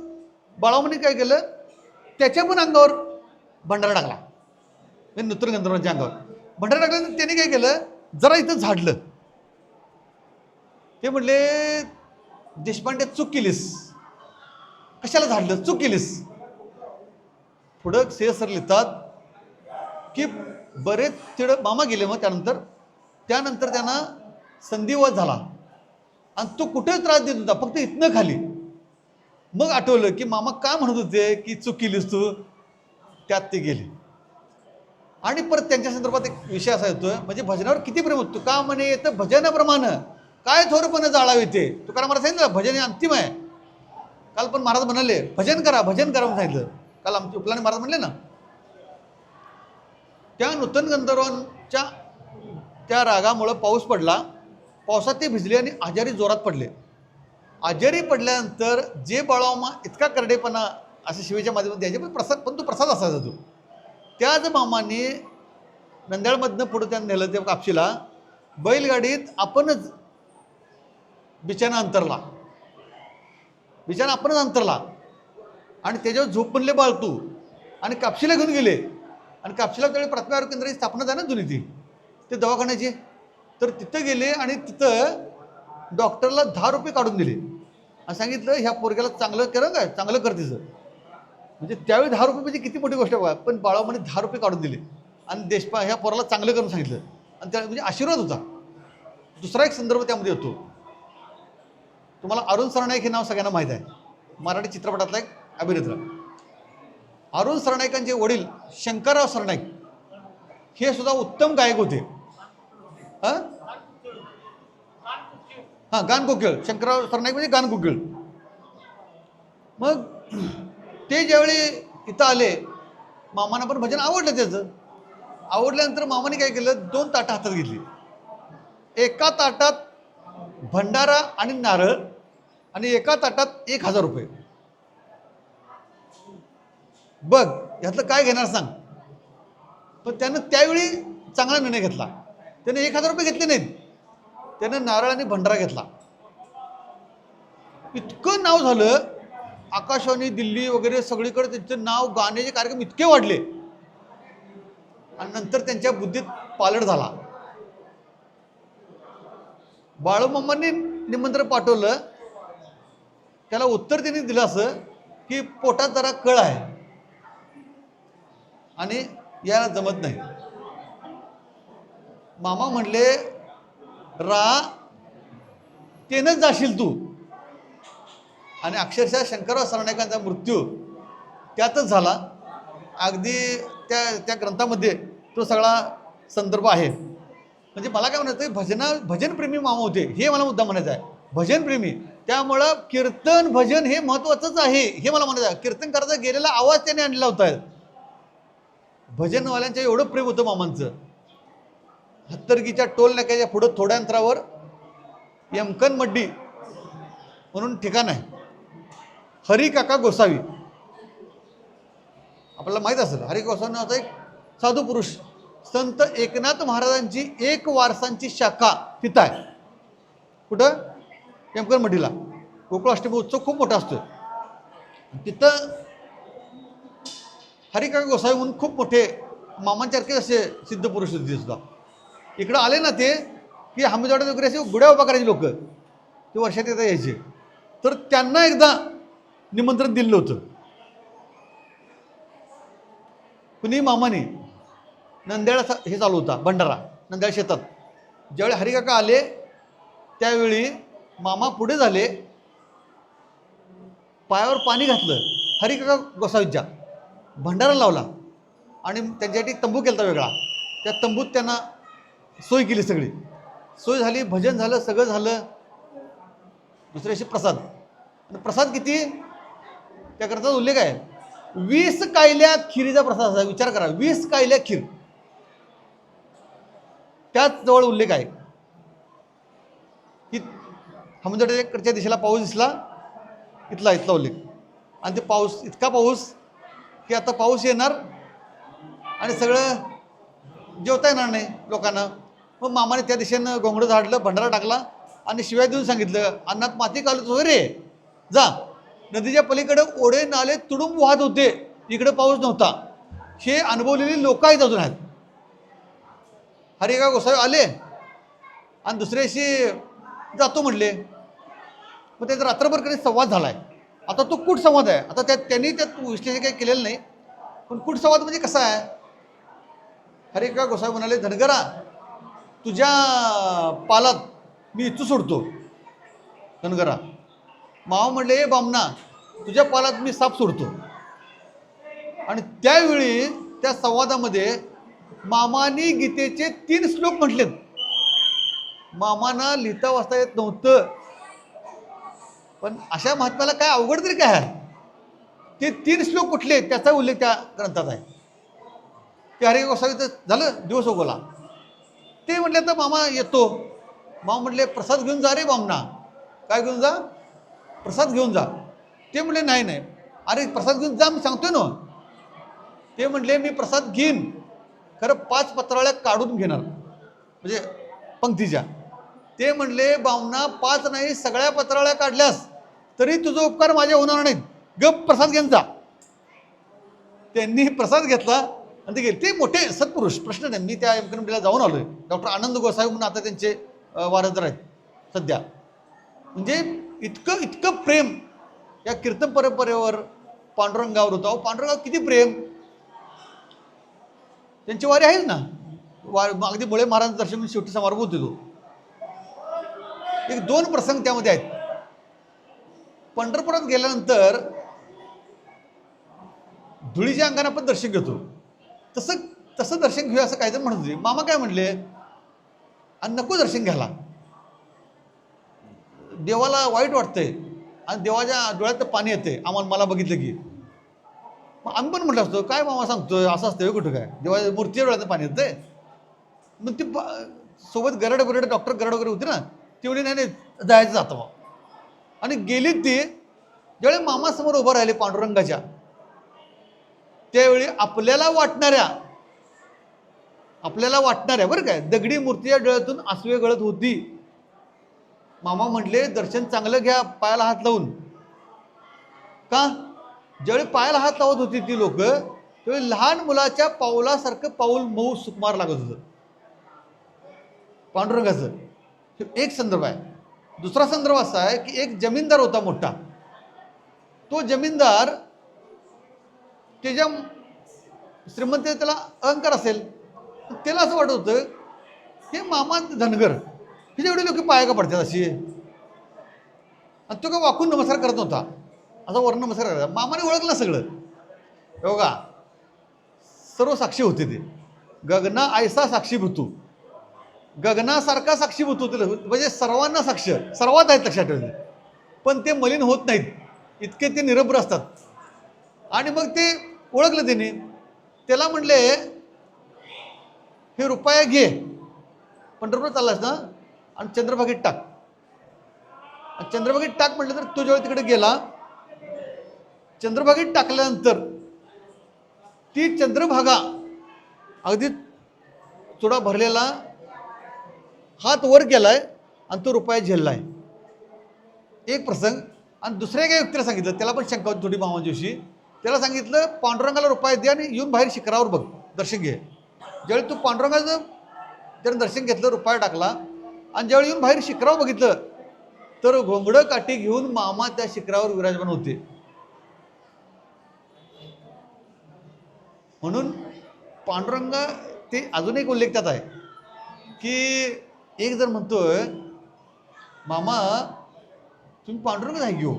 बाळामाने काय केलं, त्याच्या पण अंगावर भंडारा टाकला. नूतन गंधर्वांच्या अंगावर भंडारा टाकल्यानंतर त्याने काय केलं, जरा इथं झाडलं. ते म्हणले देशपांडे चूक केलीस, कशाला झाडलं, चूक केलीस. पुढं सर लिहितात की बरेच तिकडं मामा गेले. मग त्यानंतर त्यांना संधिवात झाला आणि तो कुठेच त्रास देत होता, फक्त इथनं खाली. मग आठवलं की मामा का म्हणत होते की चूक केलीस तू, त्यात ते गेले. आणि परत त्यांच्या संदर्भात एक विषय असा येतोय, म्हणजे भजनावर किती प्रेम होतं. का म्हणे येतं भजनाप्रमाणे काय थोरपणे जाळावे ते. तुकाराम महाराज सांगितलं भजन हे अंतिम आहे. काल पण महाराज म्हणाले भजन करा म्हणून सांगितलं. काल आमचे उपलाने महाराज म्हणले ना, त्या नूतन गंधर्वांच्या त्या रागामुळं पाऊस पडला पावसात ते भिजले आणि आजारी जोरात पडले. आजारी पडल्यानंतर जे बाळामा इतका करडेपणा असे शिवेच्या माध्यमातून द्यायचे, पण तो प्रसाद असायचा तो. त्याच मामाने नंद्याळमधनं पुढं त्यानं नेलं ते कापशीला बैलगाडीत. आपणच बिछाना अंतरला आणि त्याच्यावर झोप म्हणले बाळतू आणि कापशीला घेऊन गेले. आणि कापशीला त्यावेळी प्राथमिक आरोग्य केंद्राची स्थापना झाली ना जुनी ते दवाखान्याची. तर तिथं गेले आणि तिथं डॉक्टरला 10 रुपये काढून दिले आणि सांगितलं ह्या पोरग्याला चांगलं केलं काय, चांगलं कर तिचं. म्हणजे त्यावेळी 10 रुपये म्हणजे किती मोठी गोष्ट बघा. पण बाळामाने 10 रुपये काढून दिले आणि ह्या पोराला चांगलं करून सांगितलं आणि त्या म्हणजे आशीर्वाद होता. दुसरा एक संदर्भ त्यामध्ये होतो. तुम्हाला अरुण सरनाईक हे नाव सगळ्यांना माहीत आहे, मराठी चित्रपटातला एक अभिनेता. अरुण सरनाईकांचे वडील शंकरराव सरनाईक हे सुद्धा उत्तम गायक होते. गानकोकिळ. शंकरराव सरनाईक म्हणजे गानकोकिळ. मग ते ज्यावेळी इथं आले, मामांना पण भजन आवडलं. त्याचं आवडल्यानंतर मामाने काय केलं, 2 ताटं हातात घेतली. एका ताटात भंडारा आणि नारळ आणि एका ताटात 1000 रुपये. बघ ह्यातलं काय घेणार सांग. पण त्यानं त्यावेळी चांगला निर्णय घेतला. त्यानं 1000 रुपये घेतले नाहीत, त्यानं नारळ आणि भंडारा घेतला. इतकं नाव झालं, आकाशवाणी दिल्ली वगैरे सगळीकडे त्यांचं नाव, गाण्याचे कार्यक्रम इतके वाढले. आणि नंतर त्यांच्या बुद्धीत पालट झाला. बाळूमामांनी निमंत्रण पाठवलं, त्याला उत्तर त्यांनी दिलं असं की पोटात जरा कळ आहे आणि याला जमत नाही. मामा म्हणले तेनंच जाशील तू. आणि अक्षरशः शंकरराव सरनाईकांचा मृत्यू त्यातच झाला. अगदी त्या ग्रंथामध्ये तो सगळा संदर्भ आहे. म्हणजे मला काय म्हणायचं, भजनप्रेमी मामा होते हे मला मुद्दा म्हणायचा आहे. भजनप्रेमी, त्यामुळं कीर्तन भजन हे महत्त्वाचंच आहे हे मला म्हणायचं आहे. कीर्तन करायचा गेलेला आवाज त्याने आणलेला होता. भजनवाल्यांचं एवढं प्रेम होतं मामांचं. हत्तरगीच्या टोल नाक्याच्या पुढं थोड्या अंतरावर यमकन मड्डी म्हणून ठिकाण आहे. हरिकाका गोसावी आपल्याला माहीत असेल. हरी गोसावी नावाचा एक साधू पुरुष, संत एकनाथ महाराजांची 1 वारसांची शाखा तिथं आहे. कुठं? यमकन मड्डीला. गोकुळाष्टमी उत्सव खूप मोठा असतो तिथं. हरिकाका गोसावी म्हणून खूप मोठे मामांसारखे असे सिद्ध पुरुष होते सुद्धा. इकडं आले ना ते की हमीदवाड्यात वगैरे असे गुड्या उभा करायचे लोक, ते वर्षात येता यायचे. तर त्यांना एकदा निमंत्रण दिलं होतं कुणी मामाने. नंद्याळ हे चालू होता भंडारा, नंद्याळ शेतात. ज्यावेळी हरिकाका आले त्यावेळी मामा पुढे झाले, पायावर पाणी घातलं हरिकाका गोसावीच्या, भंडारा लावला आणि त्यांच्यासाठी तंबू केला वेगळा. त्या तंबूत त्यांना सोय केली, सगळी सोय झाली, भजन झालं, सगळं झालं. दुसऱ्या दिवशी प्रसाद. आणि प्रसाद किती, त्या ग्रंथाचा उल्लेख आहे 20 कायल्या खिरीचा प्रसाद असा. विचार करा, 20 कायल्या खीर. त्याच जवळ उल्लेख आहे की हमीदवाड्याकडच्या दिशेला पाऊस दिसला, इथला उल्लेख. आणि ते पाऊस, इतका पाऊस की आता पाऊस येणार आणि सगळं जेवता येणार नाही लोकांना. मग मामाने त्या दिशेनं घोंगडं झाडलं, भंडारा टाकला आणि शिवाय देऊन सांगितलं, अन्नात माती घालत रे जा. नदीच्या पलीकडे ओढे नाले तुडुंब वाहत होते, इकडे पाऊस नव्हता. हे अनुभवलेली लोक आहेत, अजून आहेत. हरिकाका गोसावी आले आणि दुसऱ्या दिवशी जातो म्हणले. मग त्याचा रात्रभर कधी संवाद झाला आहे. आता तो कुठ संवाद आहे. आता त्यांनी त्यात विश्लेषण काही केलेलं नाही, पण कुठ संवाद म्हणजे कसा आहे. हरिकाका गोसावी म्हणाले, धनगरा तुझ्या पालात मी इथू सोडतो. धनगरा. मामा म्हणले, ए बामना तुझ्या पालात मी साप सोडतो. आणि त्यावेळी त्या संवादामध्ये मामानी गीतेचे 3 श्लोक म्हटलेत. मामाना लिहिता वाचता येत नव्हतं, पण अशा महात्म्याला काय अवघड तरी काय आहे. ते 3 श्लोक कुठले त्याचा उल्लेख त्या ग्रंथात आहे. ते हरिकाका गोसावीचं झालं दिवस उगवला. ते म्हटले तर मामा येतो. मामा म्हटले प्रसाद घेऊन जा रे बामणा. काय घेऊन जा? प्रसाद घेऊन जा. ते म्हणले नाही नाही. अरे प्रसाद घेऊन जा मी सांगतोय ना. ते म्हणले मी प्रसाद घेईन, खरं 5 पत्रावळ्या काढून घेणार, म्हणजे पंक्तीच्या. ते म्हणले बामणा 5 नाही सगळ्या पत्रावळ्या काढल्यास तरी तुझा उपकार माझे होणार नाहीत, गप प्रसाद घेऊन जा. त्यांनी प्रसाद घेतला आणि ते गेले. ते मोठे सत्पुरुष, प्रश्न नाही. मी त्या एमकनडीला जाऊन आलोय. डॉक्टर आनंद गोसावी म्हणून आता त्यांचे वारसदार आहेत सध्या. म्हणजे इतकं इतकं प्रेम या कीर्तन परंपरेवर पांडुरंगावर होतं. पांडुरंगावर किती प्रेम. त्यांची वारी आहेच ना. अगदी मुळे महाराज दर्शन शेवटी समारंभ होते तो. 1-2 प्रसंग त्यामध्ये आहेत. पंढरपुरात गेल्यानंतर धुळीच्या अंगाने आपण दर्शन घेतो, तसं तसं दर्शन घेऊया असं काहीतरी म्हणत होते. मामा काय म्हणले, आणि नको दर्शन घ्यायला, देवाला वाईट वाटतंय आणि देवाच्या डोळ्यात पाणी येते आम्हाला, मला बघितलं की. मग आम्ही पण म्हटलं असतो काय मामा सांगतोय असं असतं कुठं काय, देवाच्या मूर्तीच्या डोळ्यात पाणी येतंय. मग ती सोबत गरड बिरड डॉक्टर गरड वगैरे होती ना, तेवढी नाही जायचं जातं मग. आणि गेली ती. ज्यावेळी मामासमोर उभं राहिले पांडुरंगाच्या, त्यावेळी आपल्याला वाटणाऱ्या बरं काय दगडी मूर्तीच्या डोळ्यातून आसवे गळत होती. मामा म्हटले दर्शन चांगलं घ्या पायाला हात लावून. का? ज्यावेळी पायाला हात लावत होती ती लोक, त्यावेळी लहान मुलाच्या पाऊलासारखं पाऊल मऊ सुकुमार लागत होतं पांडुरंगाचं. एक संदर्भ आहे. दुसरा संदर्भ असा आहे की एक जमीनदार होता मोठा. तो जमीनदार त्याच्या श्रीमंत, त्याला अहंकार असेल, त्याला असं वाटत होतं की मामा धनगर हे जेवढे लोक पाया का पडतात अशी. आणि तो का वाकून नमस्कार करत नव्हता, असा वर्ण नमस्कार करायचा. मामाने ओळखलं सगळं. बघा सर्व साक्षी होते ते. गगना ऐसा साक्षीभूतू, गगनासारखा साक्षीभूत होते, म्हणजे सर्वांना साक्ष सर्वात आहेत लक्षात ठेवले. पण ते मलिन होत नाहीत, इतके ते निरभ्र असतात. आणि मग ते ओळखलं त्याने. त्याला म्हणले हे रुपया घे, पंढरपूर चाललास ना, आणि चंद्रभागेत टाक. आणि चंद्रभागेत टाक म्हटलं तर तो जेव्हा तिकडे गेला, चंद्रभागेत टाकल्यानंतर ती चंद्रभागा अगदी चुडा भरलेला, हात वर केलाय आणि तो रुपया झेललाय. एक प्रसंग. आणि दुसऱ्या एका व्यक्तीला सांगितलं, त्याला पण शंका होती थोडी मामाजीशी. त्याला सांगितलं पांडुरंगाला रुपया दे आणि येऊन बाहेर शिखरावर बघ दर्शन घे. ज्यावेळी तू पांडुरंगाचं त्यानं दर्शन घेतलं, रुपया टाकला, आणि ज्यावेळी येऊन बाहेर शिखरावर बघितलं तर घोंगडं काठी घेऊन मामा त्या शिखरावर विराजमान होते. म्हणून पांडुरंग ते अजून एक उल्लेख त्यात आहे की एक जण म्हणतोय मामा तुम्ही पांडुरंगच आहे घेऊ.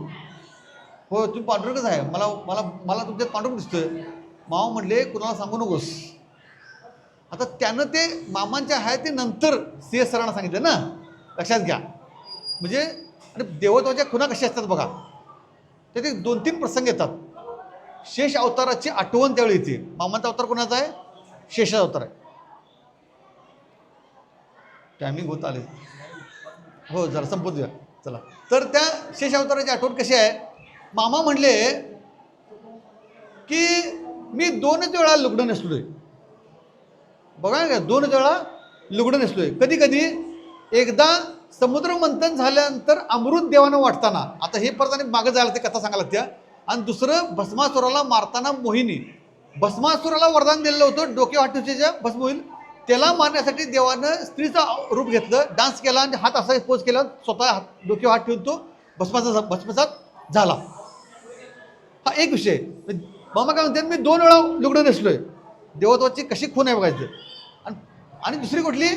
हो तुम्ही पांडुरंगच आहे, मला मला मला तुमच्यात पांडुरंग दिसतोय. मामा म्हणले कुणाला सांगू नकोस. आता त्यानं ते मामांच्या आहे ते नंतर CS सरांना सांगितलं ना, लक्षात घ्या. म्हणजे आणि देवत्वाच्या खुणा कशा असतात बघा. ते 2-3 प्रसंग येतात. शेष अवताराची आठवण त्यावेळी येते. मामांचा अवतार कोणाचा आहे? शेष अवतार आहे. टायमिंग होत आले, हो जरा संपत द्या चला. तर त्या शेष अवताराची आठवण कशी आहे? मामा म्हणले की मी 2च वेळा लुगडं नेसलोय. बघा का 2च वेळा लुगडं नेसलोय. कधी कधी एकदा समुद्र मंथन झाल्यानंतर अमृत देवानं वाटताना, आता हे परत आणि मागं जायला ते कथा सांगायला त्या. आणि दुसरं भस्मासुराला मारताना मोहिनी, भस्मासुराला वरदान दिलेलं होतं डोके वाटूच्या भस्म होईल, त्याला मारण्यासाठी देवानं स्त्रीचं रूप घेतलं, डान्स केला आणि हात असा पोज केला, स्वतः हात डोके हात ठेवून तो भस्मसात झाला. हा एक विषय. मामा काय म्हणतात मी 2 वेळा लुगडं नेसलोय. देवत्वाची कशी खून आहे बघायचं. आणि दुसरी कुठली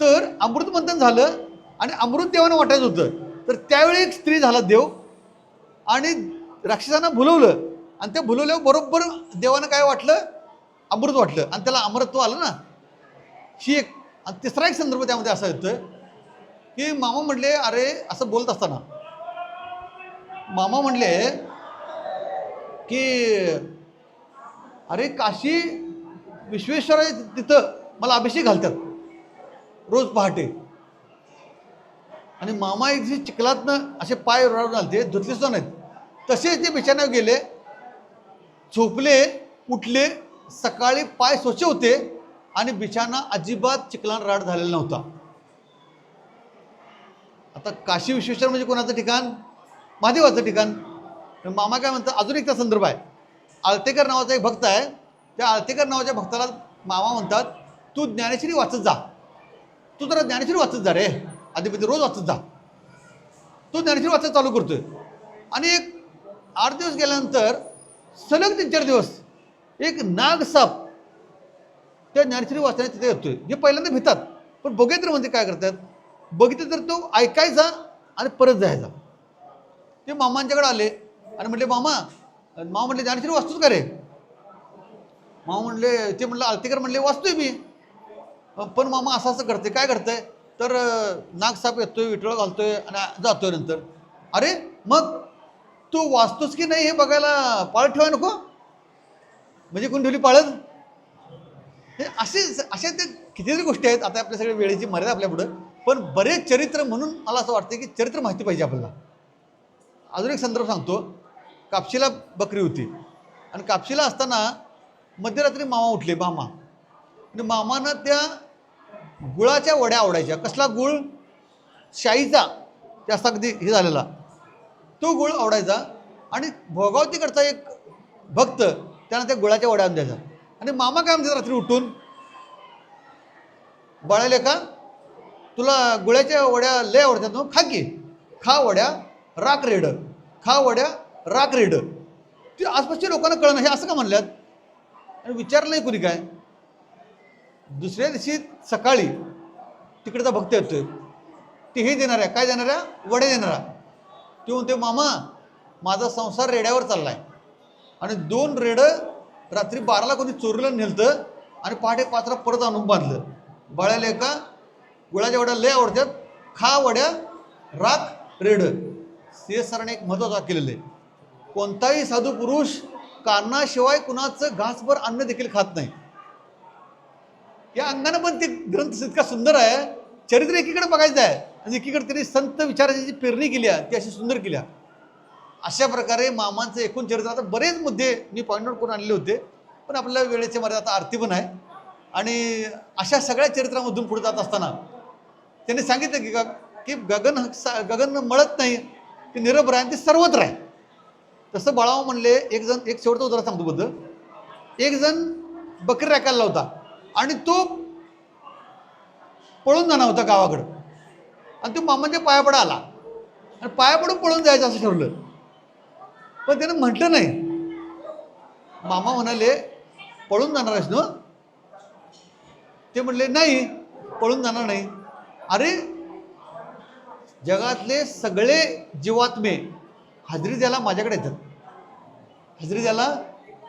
तर अमृत मंथन झालं आणि अमृत देवानं वाटायचं होतं, तर त्यावेळी एक स्त्री झाला देव आणि राक्षसांना भुलवलं. आणि त्या भुलवल्यावर बरोबर देवानं काय वाटलं? अमृत वाटलं आणि त्याला अमृतत्व आलं ना. ही एक. आणि तिसरा एक संदर्भ त्यामध्ये असा येतोय की मामा म्हणले अरे असं बोलत असताना मामा म्हणले की अरे काशी विश्वेश्वर तिथं मला अभिषेक घालतात रोज पहाटे. आणि मामा एक दिवशी चिखलातनं असे पाय रडून आले, धुतले सुद्धा नाहीत. तसेच ते बिछाण्यावर गेले, झोपले, उठले, सकाळी पाय स्वच्छ होते आणि बिछाना अजिबात चिखलान राड झालेला नव्हता. आता काशी विश्वेश्वर म्हणजे कोणाचं ठिकाण? महादेवाचं ठिकाण. मामा काय म्हणतात, अजून एक त्या संदर्भ आहे. आळतेकर नावाचा एक भक्त आहे, त्या आळतेकर नावाच्या भक्ताला मामा म्हणतात, तू ज्ञानेश्वरी वाचत जा, तू जरा ज्ञानेश्वरी वाचत जा रे, आधीमध्ये रोज वाचत जा. तो ज्ञानेश्वरी वाचत चालू करतोय आणि एक 8 दिवस गेल्यानंतर सलग 3-4 दिवस एक नागसाप त्या ज्ञानेश्वरी वाचण्यात तिथे येतोय. जे पहिल्यांदा भितात, पण बघितलं म्हणजे काय करतात, बघितलं तर तो ऐकायचा आणि परत जायचा. ते मामांच्याकडे आले आणि म्हटले, मामा म्हटले ज्ञानेश्वरी वाचतोच का रे? मामा म्हणले, ते म्हणलं आळतेकर म्हणले वाचतोय मी, पण मामा असं असं करते. काय करतंय तर नागसाप येतोय, विठळ घालतोय आणि जातोय नंतर. अरे मग तू वाचतोस की नाही हे बघायला पाळत ठेवाय नको? म्हणजे कोण ठेवली पाळत? हे अशा ते कितीतरी गोष्टी आहेत. आता आपल्या सगळ्या वेळेची मर्यादा आपल्यापुढं, पण बरेच चरित्र, म्हणून मला असं वाटतं की चरित्र माहिती पाहिजे आपल्याला. अजून एक संदर्भ सांगतो. कापशीला बकरी होती आणि कापशीला असताना मध्यरात्री मामा उठले, मामा, आणि मामानं त्या गुळाच्या वड्या आवडायच्या. कसला गुळ? शाईचा, जास्त अगदी हे झालेला तो गुळ आवडायचा. आणि भोगावतीकडचा एक भक्त त्यानं त्या गुळाच्या वड्या आणून द्यायचा. आणि मामा काय म्हणतात रात्री उठून, बाळाले का तुला गुळ्याच्या वड्या लय आवडतात ना, खा की, खा वड्या, राख रेड, खा वड्या, राख रेड. ती आसपासच्या लोकांना कळणं, हे असं का म्हणल्यात आणि विचारलं नाही कुणी काय. दुसऱ्या दिवशी सकाळी तिकडचा भक्त येतोय, ते हे देणार आहे, काय देणार आहे, वडे देणार आहे. ते म्हणते, मामा माझा संसार रेड्यावर चालला आहे आणि 2 रेडं रात्री 12ला कोणी चोरीला नेलतं आणि पहाटे 5ला परत आणून बांधलं. बाळाले का गुळाच्या वड्या लय आवडतात, खा वड्या, राख रेड. सरांनी एक महत्त्वाचं केलेलं आहे, कोणताही साधू पुरुष कारणाशिवाय कुणाचं घासभर अन्न देखील खात नाही. या अंगानं पण ते ग्रंथ इतका सुंदर आहे. चरित्र एकीकडे बघायचं आहे आणि एकीकडे त्यांनी संत विचाराची जी पेरणी केली आहे ती अशी सुंदर केली आहे. अशा प्रकारे मामांचं एकूण चरित्र, आता बरेच मुद्दे मी पॉईंट आउट करून आणले होते, पण आपल्या वेळेच्या मध्ये आता आरती पण आहे. आणि अशा सगळ्या चरित्रामधून पुढे जात असताना त्यांनी सांगितलं की गगन मळत नाही, ते निरभ्र आहे, ते सर्वत्र आहे. तसं बाळावा म्हणले, एक शेवटचं उदाहरण सांगतो बद्दल. एक जण बकरी राखायला होता आणि तो पळून जाणार होता गावाकडं, आणि तो मामांच्या पायापडा आला आणि पाया पडून पळून जायचं असं ठरवलं. पण त्यानं म्हटलं नाही. मामा म्हणाले, पळून जाणार आहेस ना? ते म्हणले, नाही, पळून जाणार नाही. अरे जगातले सगळे जीवात्मे हजेरी द्यायला माझ्याकडे येतात, हजेरी द्यायला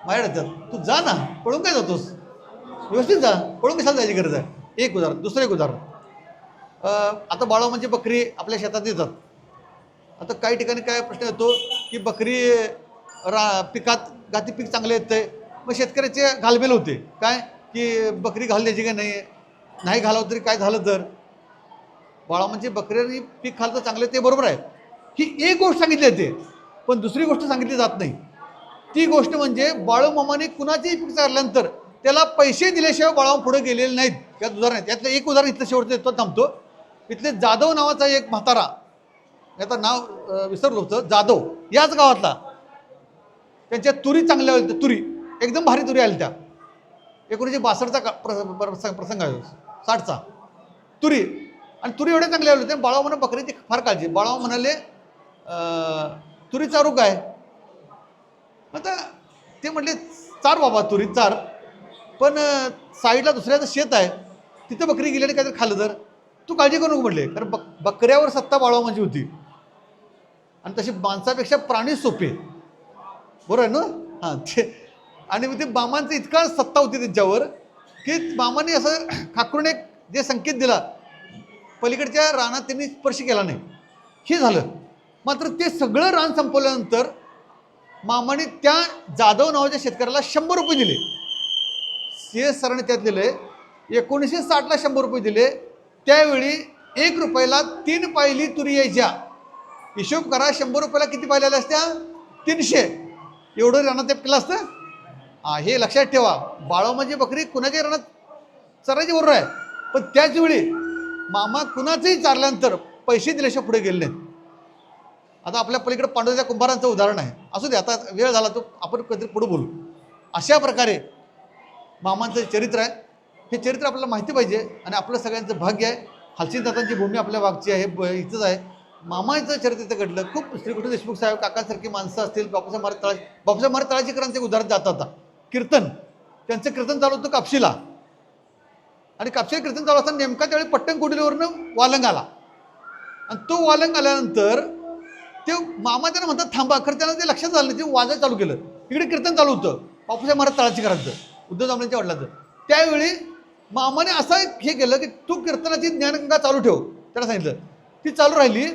माझ्याकडे येतात. तू जा ना, पळून काय जातोस, व्यवस्थित जा, पळून कशाला जायची गरज आहे. एक उदाहरण. दुसरं एक उदाहरण, आता बाळा म्हणजे बकरी आपल्या शेतात येतात. आता काही ठिकाणी काय प्रश्न येतो की बकरी पिकात गाती पीक चांगलं येतं, मग शेतकऱ्याचे घालमेल होते काय की बकरी घाल द्यायची का नाही घालावं तरी काय झालं तर. बाळा म्हणजे बकऱ्यांनी पीक खालं तर चांगलं, ते बरोबर आहे. ही एक गोष्ट सांगितली जाते, पण दुसरी गोष्ट सांगितली जात नाही. ती गोष्ट म्हणजे बाळूमामाने कुणाचेही पीक चालल्यानंतर त्याला पैसे दिल्याशिवाय बाळूमामा पुढे गेलेले नाहीत. त्यात उदाहरण आहे. त्यातलं एक उदाहरण इथलं शेवटचं येतो, थांबतो. इथले जाधव नावाचा एक म्हातारा, याचं नाव विसरलो होतं, जाधव, याच गावातला. त्यांच्या तुरी चांगल्या होत्या, तुरी एकदम भारी तुरी आल्या त्या. 1962चा प्रसंग आहे, 60चा. तुरी, आणि तुरी एवढ्या चांगल्या होत्या. बाळावा म्हणा बकरीची फार काळजी. बाळावा म्हणाले, तुरी चारू काय? आता ते म्हटले, चार बाबा तुरी चार, पण साईडला दुसऱ्याचं शेत आहे, तिथं बकरी गेली आणि काहीतरी खाल्लं तर तू काळजी करू नको म्हटले. कारण बकऱ्यावर सत्ता बाळावा माझी होती, आणि तशी माणसापेक्षा प्राणी सोपे, बरोबर आहे ना? हां, ते आणि ते मामांचं इतका सत्ता होती त्यांच्यावर की मामाने असं खाकरून एक जे संकेत दिला, पलीकडच्या रानात त्यांनी स्पर्श केला नाही, हे झालं. मात्र ते सगळं रान संपवल्यानंतर मामाने त्या जाधव नावाच्या शेतकऱ्याला 100 रुपये दिले. सरांनी त्यात दिले 1960ला 100 रुपये दिले. त्यावेळी 1 रुपयाला 3 पायली तुरी यायच्या. हिशोब करा, 100 रुपयाला किती पायल्या आल्या असत्या? 300. एवढं रानात ते केलं असतं. हे लक्षात ठेवा, बाळोमाची बकरी कुणाच्या रानात चरायची बरोबर आहे, पण त्याच वेळी मामा कुणाचंही चारल्यानंतर पैसे दिल्याशिवाय पुढे गेले नाहीत. आता आपल्या पलीकडे पांडुरंगाच्या कुंभारांचं उदाहरण आहे. असू दे, आता वेळ झाला तो आपण कधीतरी पुढे बोलू. अशा प्रकारे मामांचं चरित्र आहे. हे चरित्र आपल्याला माहिती पाहिजे आणि आपलं सगळ्यांचं भाग्य आहे. हलसिंग दादांची भूमी आपल्या मागची आहे, इथंच आहे. मामाचं चरित्र इथं घडलं. खूप श्रीकृष्ण देशमुख साहेब काकांसारखी माणसं असतील, बापूसाहेब महाराज तळाशीकरांचे उदाहरण जातात. कीर्तन, त्यांचं कीर्तन चालू होतं कापशीला, आणि कापशीला कीर्तन चालू असताना नेमका त्यावेळी पट्टणकुंडलीवरनं वालंग आला, आणि तो वालंग आल्यानंतर ते मामा त्यांना म्हणतात थांबा, खरं त्यांना ते लक्षात झालं नाही. ते वाजायला चालू केलं. इकडे कीर्तन चालू होतं बापूसाहेब महाराज तळाशीकरांचं, उद्धव जांभळेंच्या वडिलांचं. त्यावेळी मामाने असं हे केलं की तू कीर्तनाची ज्ञानगंगा चालू ठेव. त्याला सांगितलं. ती चालू राहिली.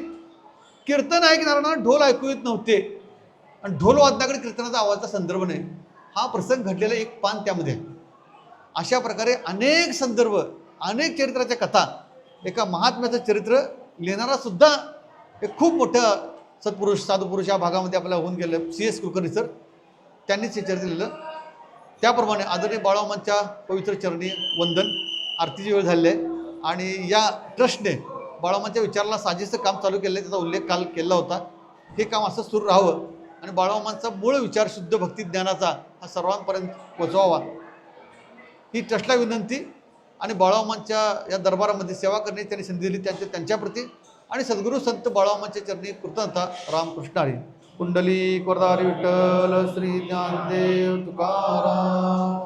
कीर्तन ऐकणाऱ्यांना ढोल ऐकू येत नव्हते, आणि ढोल वादनाकडे कीर्तनाचा आवाजाचा संदर्भ नाही. हा प्रसंग घडलेला एक पान त्यामध्ये आहे. अशा प्रकारे अनेक संदर्भ, अनेक चरित्राच्या कथा, एका महात्म्याचं चरित्र लिहिणारा सुद्धा एक खूप मोठं सत्पुरुष साधुपुरुष या भागामध्ये आपल्याला होऊन गेलं. CS कुलकर्णी सर, त्यांनीच हे चरित्र लिहिलं. त्याप्रमाणे आदरणीय बाळामांच्या पवित्र चरणी वंदन. आरतीची वेळ झालेली आहे, आणि या ट्रस्टने बाळामांच्या विचाराला साजेसं काम चालू केलं आहे, त्याचा उल्लेख काल केला होता. हे काम असं सुरू राहावं, आणि बाळामांचा मूळ विचार शुद्ध भक्ती ज्ञानाचा हा सर्वांपर्यंत पोचवावा, ही ट्रस्टला विनंती. आणि बाळामांच्या या दरबारामध्ये सेवा करण्याची त्यांनी संधी दिली, त्यांच्याप्रती आणि सद्गुरू संत बाळामांच्या चरणी कृतज्ञता. रामकृष्ण हरी. कुंडली वरदारी विठ्ठल श्री ज्ञानदेव तुकाराम.